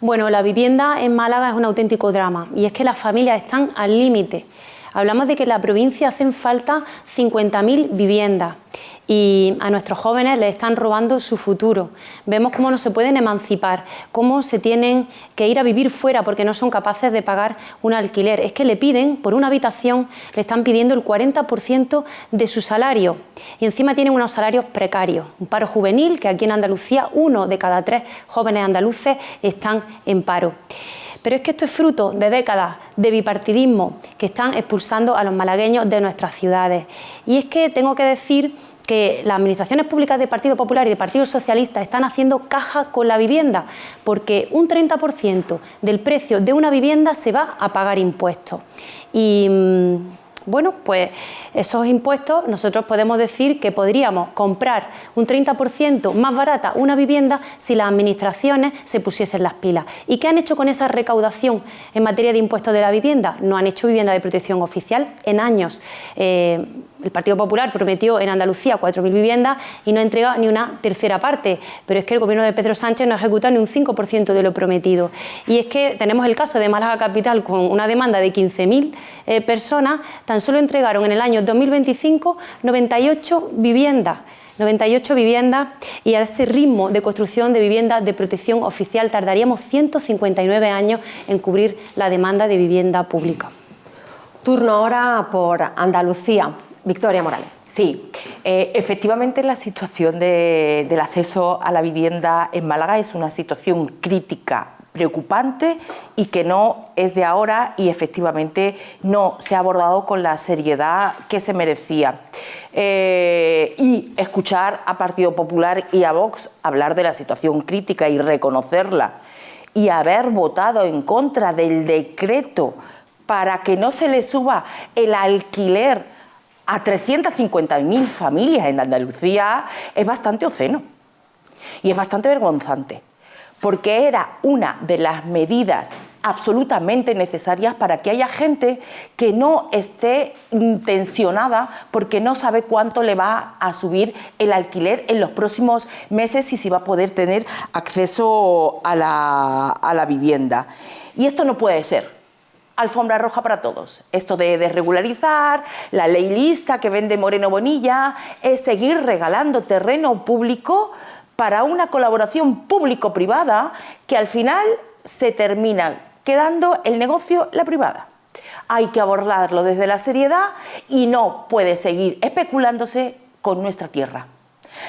Bueno, la vivienda en Málaga es un auténtico drama, y es que las familias están al límite. Hablamos de que en la provincia hacen falta 50.000 viviendas. y a nuestros jóvenes les están robando su futuro. Vemos cómo no se pueden emancipar, cómo se tienen que ir a vivir fuera porque no son capaces de pagar un alquiler. Es que le piden, por una habitación, le están pidiendo el 40% de su salario y encima tienen unos salarios precarios. Un paro juvenil, que aquí en Andalucía 1 de cada 3 jóvenes andaluces están en paro. Pero es que esto es fruto de décadas de bipartidismo que están expulsando a los malagueños de nuestras ciudades. Y es que tengo que decir que las administraciones públicas del Partido Popular y del Partido Socialista están haciendo caja con la vivienda, porque un 30% del precio de una vivienda se va a pagar impuestos. Y bueno, pues esos impuestos nosotros podemos decir que podríamos comprar un 30% más barata una vivienda si las administraciones se pusiesen las pilas. ¿Y qué han hecho con esa recaudación en materia de impuestos de la vivienda? No han hecho vivienda de protección oficial en años. El Partido Popular prometió en Andalucía 4.000 viviendas y no ha entregado ni una tercera parte, pero es que el gobierno de Pedro Sánchez no ha ejecutado ni un 5% de lo prometido. Y es que tenemos el caso de Málaga Capital con una demanda de 15.000 personas, tan solo entregaron en el año 2025 98 viviendas. 98 viviendas y a ese ritmo de construcción de viviendas de protección oficial tardaríamos 159 años en cubrir la demanda de vivienda pública. Turno ahora por Andalucía. Victoria Morales. Sí, efectivamente la situación del acceso a la vivienda en Málaga es una situación crítica, preocupante y que no es de ahora y efectivamente no se ha abordado con la seriedad que se merecía. Y escuchar a Partido Popular y a Vox hablar de la situación crítica y reconocerla y haber votado en contra del decreto para que no se le suba el alquiler a 350.000 familias en Andalucía es bastante obsceno y es bastante vergonzante, porque era una de las medidas absolutamente necesarias para que haya gente que no esté tensionada porque no sabe cuánto le va a subir el alquiler en los próximos meses y si va a poder tener acceso a la vivienda. Y esto no puede ser alfombra roja para todos. Esto de desregularizar, la ley lista que vende Moreno Bonilla, es seguir regalando terreno público para una colaboración público-privada que al final se termina quedando el negocio la privada. Hay que abordarlo desde la seriedad y no puede seguir especulándose con nuestra tierra.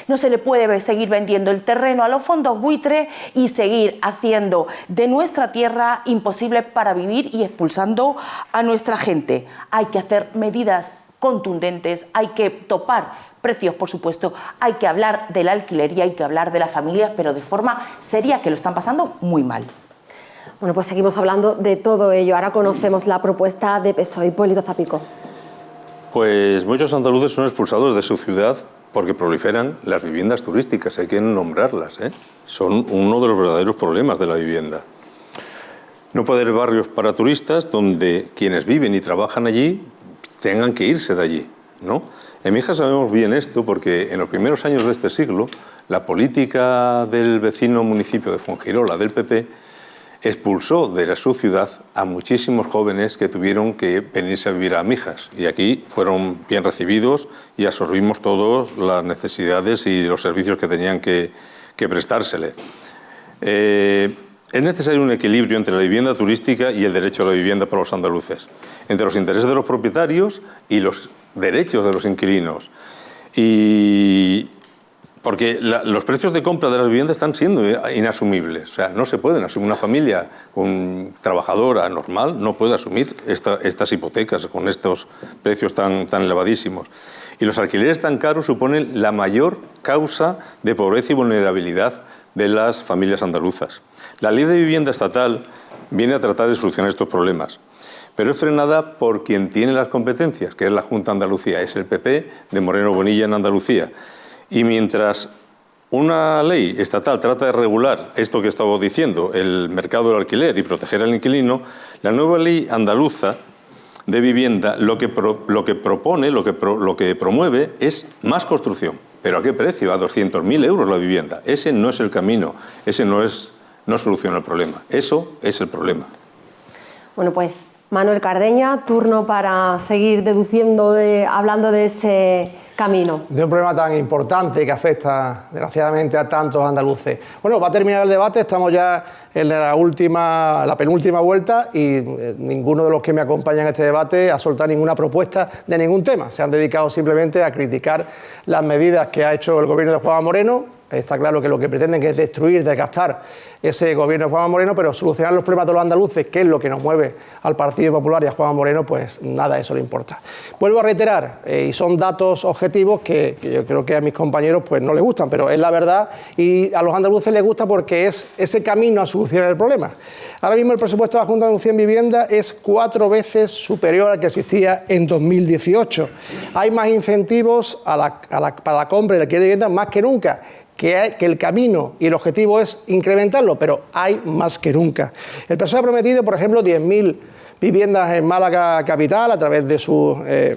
No se le puede seguir vendiendo el terreno a los fondos buitre y seguir haciendo de nuestra tierra imposible para vivir y expulsando a nuestra gente. Hay que hacer medidas contundentes, hay que topar precios, por supuesto, hay que hablar del alquiler y hay que hablar de las familias, pero de forma seria, que lo están pasando muy mal. Bueno, pues seguimos hablando de todo ello. Ahora conocemos la propuesta de PSOE. Hipólito Zapico. Pues muchos andaluces son expulsados de su ciudad porque proliferan las viviendas turísticas, hay que nombrarlas, ¿eh? Son uno de los verdaderos problemas de la vivienda. No puede haber barrios para turistas donde quienes viven y trabajan allí tengan que irse de allí, ¿no? En Mijas sabemos bien esto porque en los primeros años de este siglo la política del vecino municipio de Fuengirola, del PP, expulsó de su ciudad a muchísimos jóvenes que tuvieron que venirse a vivir a Mijas. Y aquí fueron bien recibidos y absorbimos todas las necesidades y los servicios que tenían que prestársele. Es necesario un equilibrio entre la vivienda turística y el derecho a la vivienda para los andaluces, entre los intereses de los propietarios y los derechos de los inquilinos. Porque los precios de compra de las viviendas están siendo inasumibles. O sea, no se pueden asumir. Una familia trabajadora normal no puede asumir estas hipotecas con estos precios tan elevadísimos. Y los alquileres tan caros suponen la mayor causa de pobreza y vulnerabilidad de las familias andaluzas. La Ley de Vivienda Estatal viene a tratar de solucionar estos problemas, pero es frenada por quien tiene las competencias, que es la Junta de Andalucía, es el PP de Moreno Bonilla en Andalucía. Y mientras una ley estatal trata de regular esto que estaba diciendo, el mercado del alquiler y proteger al inquilino, la nueva ley andaluza de vivienda lo que promueve es más construcción. ¿Pero a qué precio? A 200.000 euros la vivienda. Ese no es el camino, ese no soluciona el problema. Eso es el problema. Bueno, pues Manuel Cardeña, turno para seguir hablando de ese camino? De un problema tan importante que afecta, desgraciadamente, a tantos andaluces. Bueno, va a terminar el debate, estamos ya en la penúltima vuelta y ninguno de los que me acompañan en este debate ha soltado ninguna propuesta de ningún tema. Se han dedicado simplemente a criticar las medidas que ha hecho el gobierno de Juanma Moreno. Está claro que lo que pretenden es destruir, desgastar ese gobierno de Juanma Moreno, pero solucionar los problemas de los andaluces, que es lo que nos mueve al Partido Popular y a Juanma Moreno, pues nada, eso le importa. Vuelvo a reiterar, y son datos objetivos que yo creo que a mis compañeros pues no les gustan, pero es la verdad y a los andaluces les gusta porque es ese camino a solucionar el problema. Ahora mismo el presupuesto de la Junta de Andalucía en vivienda es 4 veces superior al que existía en 2018. Hay más incentivos para la compra y la alquiler de vivienda más que nunca. Que el camino y el objetivo es incrementarlo, pero hay más que nunca. El PSOE ha prometido, por ejemplo, 10.000 viviendas en Málaga capital a través de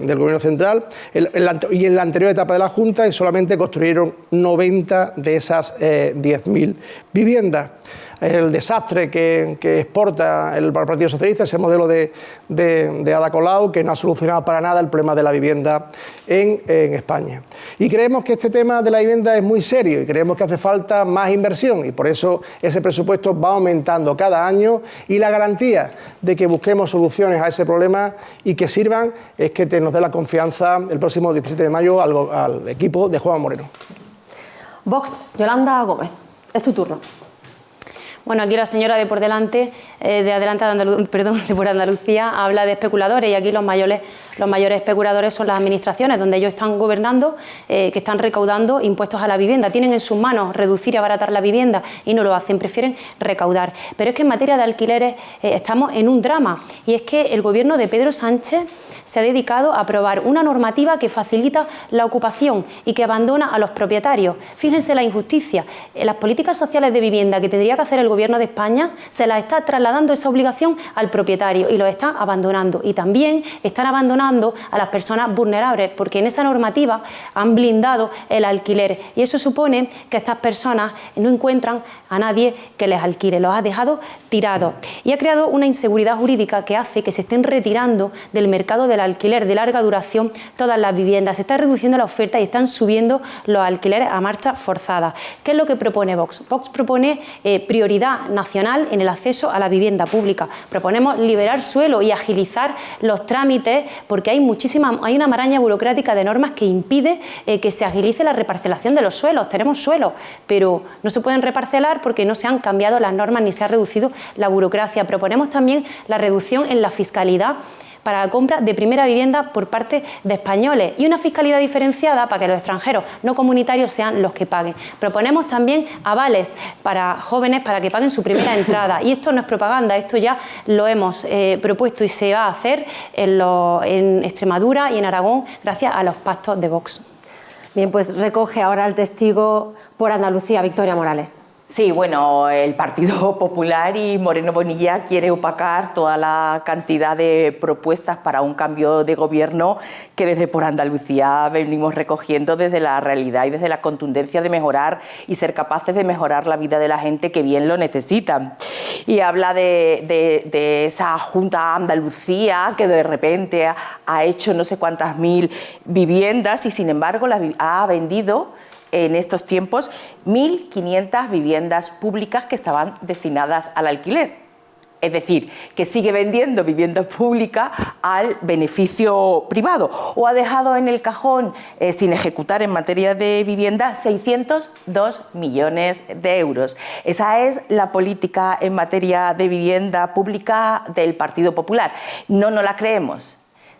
del Gobierno central y en la anterior etapa de la Junta y solamente construyeron 90 de esas 10.000 viviendas. El desastre que exporta el Partido Socialista, ese modelo de Ada Colau, que no ha solucionado para nada el problema de la vivienda en España. Y creemos que este tema de la vivienda es muy serio y creemos que hace falta más inversión y por eso ese presupuesto va aumentando cada año y la garantía de que busquemos soluciones a ese problema y que sirvan es que nos dé la confianza el próximo 17 de mayo al equipo de Juanma Moreno. Vox, Yolanda Gómez, es tu turno. Bueno, aquí la señora de por delante, de por Andalucía, habla de especuladores y aquí los mayores especuladores son las administraciones, donde ellos están gobernando, que están recaudando impuestos a la vivienda. Tienen en sus manos reducir y abaratar la vivienda y no lo hacen, prefieren recaudar. Pero es que en materia de alquileres estamos en un drama y es que el gobierno de Pedro Sánchez se ha dedicado a aprobar una normativa que facilita la ocupación y que abandona a los propietarios. Fíjense la injusticia. Las políticas sociales de vivienda que tendría que hacer el Gobierno de España se las está trasladando esa obligación al propietario y lo está abandonando. Y también están abandonando a las personas vulnerables porque en esa normativa han blindado el alquiler y eso supone que estas personas no encuentran a nadie que les alquile, los ha dejado tirados y ha creado una inseguridad jurídica que hace que se estén retirando del mercado del alquiler de larga duración todas las viviendas, se está reduciendo la oferta y están subiendo los alquileres a marcha forzada. ¿Qué es lo que propone Vox? Vox propone prioridad nacional en el acceso a la vivienda pública. Proponemos liberar suelo y agilizar los trámites porque hay una maraña burocrática de normas que impide que se agilice la reparcelación de los suelos. Tenemos suelos, pero no se pueden reparcelar porque no se han cambiado las normas ni se ha reducido la burocracia. Proponemos también la reducción en la fiscalidad para la compra de primera vivienda por parte de españoles y una fiscalidad diferenciada para que los extranjeros no comunitarios sean los que paguen. Proponemos también avales para jóvenes para que paguen su primera entrada y esto no es propaganda, esto ya lo hemos propuesto y se va a hacer en Extremadura y en Aragón gracias a los pactos de Vox. Bien, pues recoge ahora el testigo por Andalucía, Victoria Morales. Sí, bueno, el Partido Popular y Moreno Bonilla quiere opacar toda la cantidad de propuestas para un cambio de gobierno que desde por Andalucía venimos recogiendo desde la realidad y desde la contundencia de mejorar y ser capaces de mejorar la vida de la gente que bien lo necesita. Y habla de esa Junta Andalucía que de repente ha hecho no sé cuántas mil viviendas y sin embargo ha vendido en estos tiempos 1.500 viviendas públicas que estaban destinadas al alquiler. Es decir, que sigue vendiendo vivienda pública al beneficio privado o ha dejado en el cajón sin ejecutar en materia de vivienda 602 millones de euros. Esa es la política en materia de vivienda pública del Partido Popular. No nos la creemos.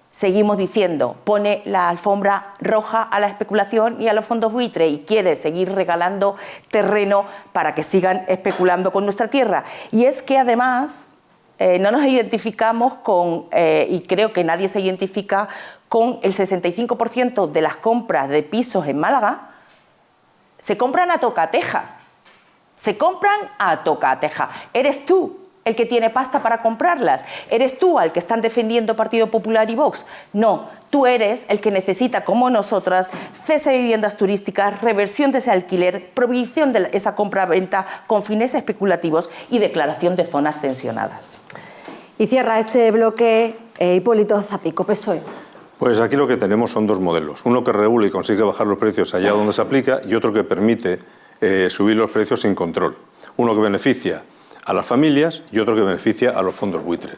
Seguimos diciendo, pone la alfombra roja a la especulación y a los fondos buitre y quiere seguir regalando terreno para que sigan especulando con nuestra tierra. Y es que además no nos identificamos con, y creo que nadie se identifica con el 65% de las compras de pisos en Málaga, se compran a tocateja. Se compran a tocateja. Eres tú el que tiene pasta para comprarlas. ¿Eres tú al que están defendiendo Partido Popular y Vox? No, tú eres el que necesita, como nosotras, cese de viviendas turísticas, reversión de ese alquiler, prohibición de esa compra-venta con fines especulativos y declaración de zonas tensionadas. Y cierra este bloque Hipólito Zapico, PSOE. Pues aquí lo que tenemos son dos modelos. Uno que regula y consigue bajar los precios allá donde se aplica y otro que permite subir los precios sin control. Uno que beneficia a las familias y otro que beneficia a los fondos buitre.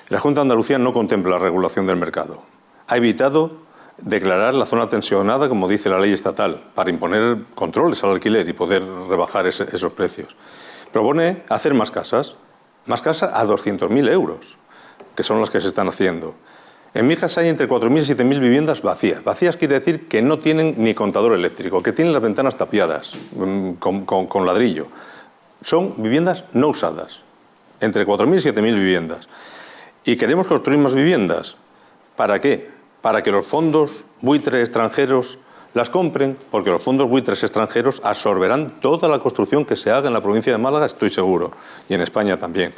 La Junta de Andalucía no contempla la regulación del mercado. Ha evitado declarar la zona tensionada, como dice la ley estatal, para imponer controles al alquiler y poder rebajar esos precios. Propone hacer más casas a 200.000 euros, que son las que se están haciendo. En Mijas hay entre 4.000 y 7.000 viviendas vacías. Vacías quiere decir que no tienen ni contador eléctrico, que tienen las ventanas tapiadas con ladrillo. Son viviendas no usadas, entre 4.000 y 7.000 viviendas. ¿Y queremos construir más viviendas? ¿Para qué? Para que los fondos buitres extranjeros las compren, porque los fondos buitres extranjeros absorberán toda la construcción que se haga en la provincia de Málaga, estoy seguro, y en España también.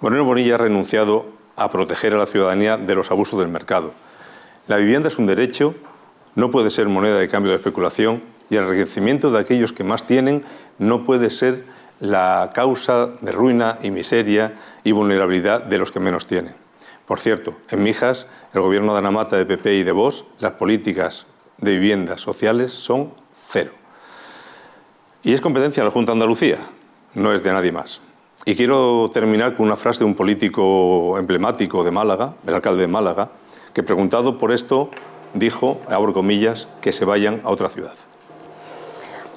Moreno Bonilla ha renunciado a proteger a la ciudadanía de los abusos del mercado. La vivienda es un derecho, no puede ser moneda de cambio de especulación y el enriquecimiento de aquellos que más tienen no puede ser la causa de ruina y miseria y vulnerabilidad de los que menos tienen. Por cierto, en Mijas, el gobierno de Ana Mata, de PP y de Vox, las políticas de viviendas sociales son cero. Y es competencia de la Junta de Andalucía, no es de nadie más. Y quiero terminar con una frase de un político emblemático de Málaga, el alcalde de Málaga, que preguntado por esto dijo, abro comillas, que se vayan a otra ciudad.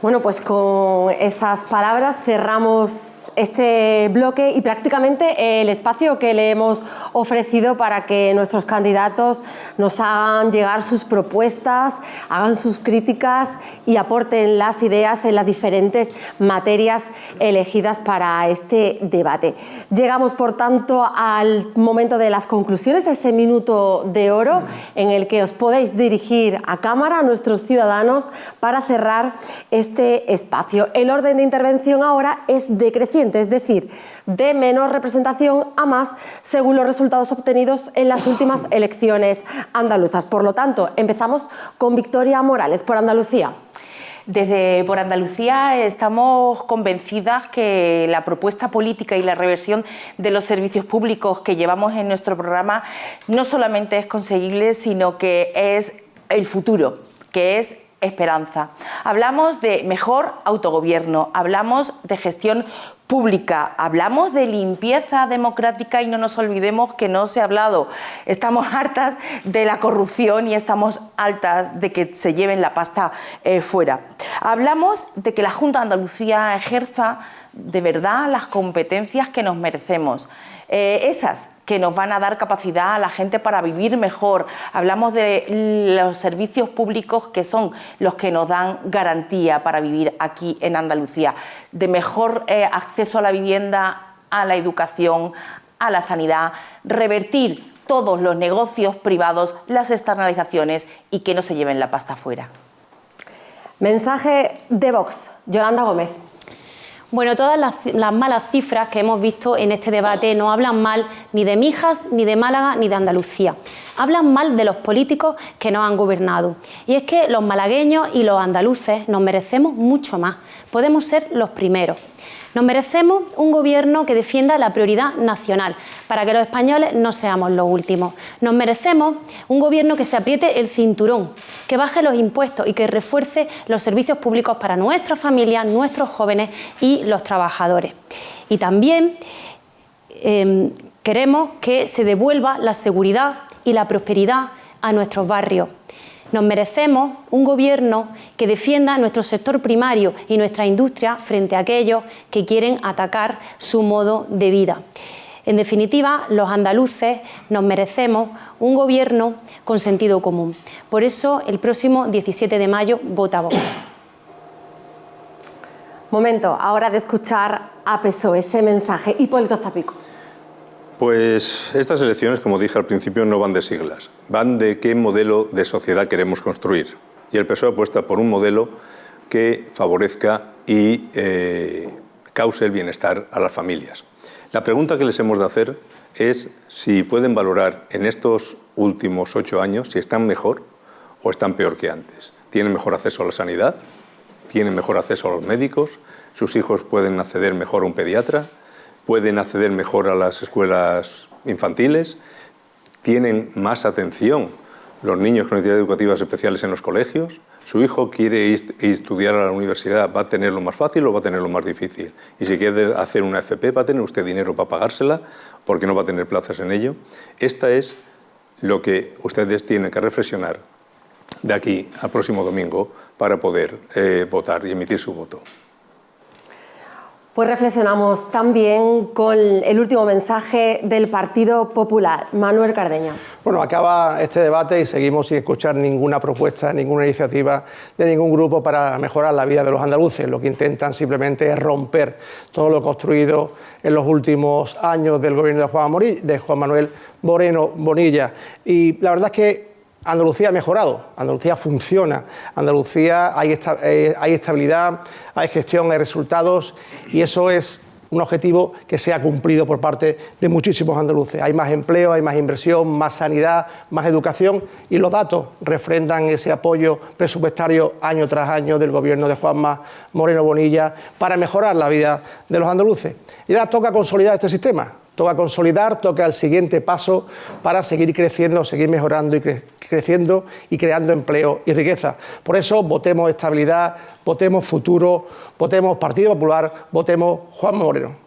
Bueno, pues con esas palabras cerramos este bloque y prácticamente el espacio que le hemos ofrecido para que nuestros candidatos nos hagan llegar sus propuestas, hagan sus críticas y aporten las ideas en las diferentes materias elegidas para este debate. Llegamos, por tanto, al momento de las conclusiones, ese minuto de oro en el que os podéis dirigir a cámara, a nuestros ciudadanos, para cerrar este espacio. El orden de intervención ahora es decreciente, es decir, de menor representación a más según los resultados obtenidos en las últimas elecciones andaluzas. Por lo tanto, empezamos con Victoria Morales, por Andalucía. Desde Por Andalucía estamos convencidas que la propuesta política y la reversión de los servicios públicos que llevamos en nuestro programa no solamente es conseguible, sino que es el futuro, que es esperanza. Hablamos de mejor autogobierno, hablamos de gestión pública, hablamos de limpieza democrática y no nos olvidemos que no se ha hablado. Estamos hartas de la corrupción y estamos hartas de que se lleven la pasta fuera. Hablamos de que la Junta de Andalucía ejerza de verdad las competencias que nos merecemos. Esas que nos van a dar capacidad a la gente para vivir mejor. Hablamos de los servicios públicos que son los que nos dan garantía para vivir aquí en Andalucía, de mejor acceso a la vivienda, a la educación, a la sanidad, revertir todos los negocios privados, las externalizaciones y que no se lleven la pasta fuera. Mensaje de Vox, Yolanda Gómez. Bueno, todas las malas cifras que hemos visto en este debate no hablan mal ni de Mijas, ni de Málaga, ni de Andalucía. Hablan mal de los políticos que nos han gobernado. Y es que los malagueños y los andaluces nos merecemos mucho más. Podemos ser los primeros. Nos merecemos un gobierno que defienda la prioridad nacional, para que los españoles no seamos los últimos. Nos merecemos un gobierno que se apriete el cinturón, que baje los impuestos y que refuerce los servicios públicos para nuestras familias, nuestros jóvenes y los trabajadores. Y también queremos que se devuelva la seguridad y la prosperidad a nuestros barrios. Nos merecemos un gobierno que defienda nuestro sector primario y nuestra industria frente a aquellos que quieren atacar su modo de vida. En definitiva, los andaluces nos merecemos un gobierno con sentido común. Por eso, el próximo 17 de mayo, vota Vox. Momento ahora de escuchar a PSOE ese mensaje. Hipólito Zapico. Pues estas elecciones, como dije al principio, no van de siglas, van de qué modelo de sociedad queremos construir. Y el PSOE apuesta por un modelo que favorezca y cause el bienestar a las familias. La pregunta que les hemos de hacer es si pueden valorar en estos últimos 8 años si están mejor o están peor que antes. ¿Tienen mejor acceso a la sanidad? ¿Tienen mejor acceso a los médicos? ¿Sus hijos pueden acceder mejor a un pediatra? ¿Pueden acceder mejor a las escuelas infantiles? ¿Tienen más atención los niños con necesidades educativas especiales en los colegios. Su hijo quiere estudiar a la universidad, ¿va a tenerlo más fácil o va a tenerlo más difícil? Y si quiere hacer una FP, ¿va a tener usted dinero para pagársela? Porque no va a tener plazas en ello. Esta es lo que ustedes tienen que reflexionar de aquí al próximo domingo para poder votar y emitir su voto. Pues reflexionamos también con el último mensaje del Partido Popular. Manuel Cardeña. Bueno, acaba este debate y seguimos sin escuchar ninguna propuesta, ninguna iniciativa de ningún grupo para mejorar la vida de los andaluces. Lo que intentan simplemente es romper todo lo construido en los últimos años del gobierno de Juan Manuel Moreno Bonilla. Y la verdad es que Andalucía ha mejorado, Andalucía funciona, Andalucía hay estabilidad, hay gestión, hay resultados y eso es un objetivo que se ha cumplido por parte de muchísimos andaluces. Hay más empleo, hay más inversión, más sanidad, más educación y los datos refrendan ese apoyo presupuestario año tras año del gobierno de Juanma Moreno Bonilla para mejorar la vida de los andaluces. Y ahora toca consolidar este sistema. Toca consolidar, toca el siguiente paso para seguir creciendo, seguir mejorando y creciendo y creando empleo y riqueza. Por eso votemos estabilidad, votemos futuro, votemos Partido Popular, votemos Juanma Moreno.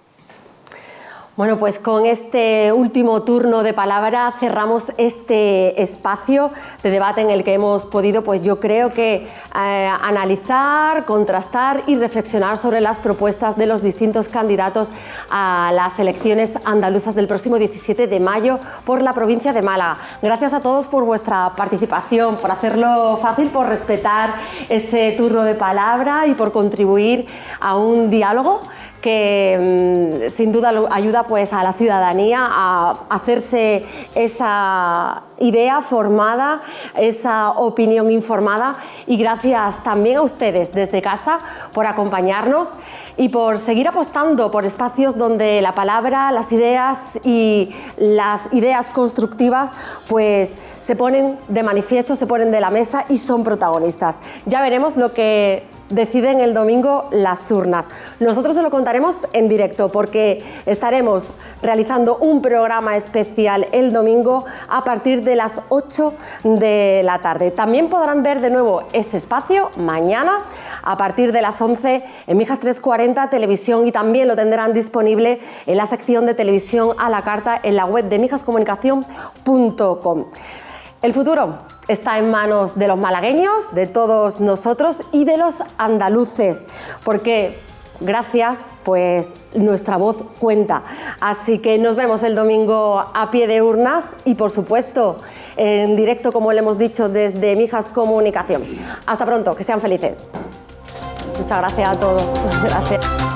Bueno, pues con este último turno de palabra cerramos este espacio de debate en el que hemos podido, pues yo creo que analizar, contrastar y reflexionar sobre las propuestas de los distintos candidatos a las elecciones andaluzas del próximo 17 de mayo por la provincia de Málaga. Gracias a todos por vuestra participación, por hacerlo fácil, por respetar ese turno de palabra y por contribuir a un diálogo que sin duda ayuda pues a la ciudadanía a hacerse esa idea formada, esa opinión informada y gracias también a ustedes desde casa por acompañarnos y por seguir apostando por espacios donde la palabra, las ideas y las ideas constructivas pues se ponen de manifiesto, se ponen de la mesa y son protagonistas. Ya veremos lo que deciden el domingo las urnas. Nosotros se lo contaremos en directo porque estaremos realizando un programa especial el domingo a partir de las 8 de la tarde. También podrán ver de nuevo este espacio mañana a partir de las 11 en Mijas 340 Televisión y también lo tendrán disponible en la sección de televisión a la carta en la web de mijascomunicación.com. El futuro está en manos de los malagueños, de todos nosotros y de los andaluces, porque gracias, pues nuestra voz cuenta. Así que nos vemos el domingo a pie de urnas y por supuesto en directo, como le hemos dicho, desde Mijas Comunicación. Hasta pronto, que sean felices. Muchas gracias a todos. Gracias.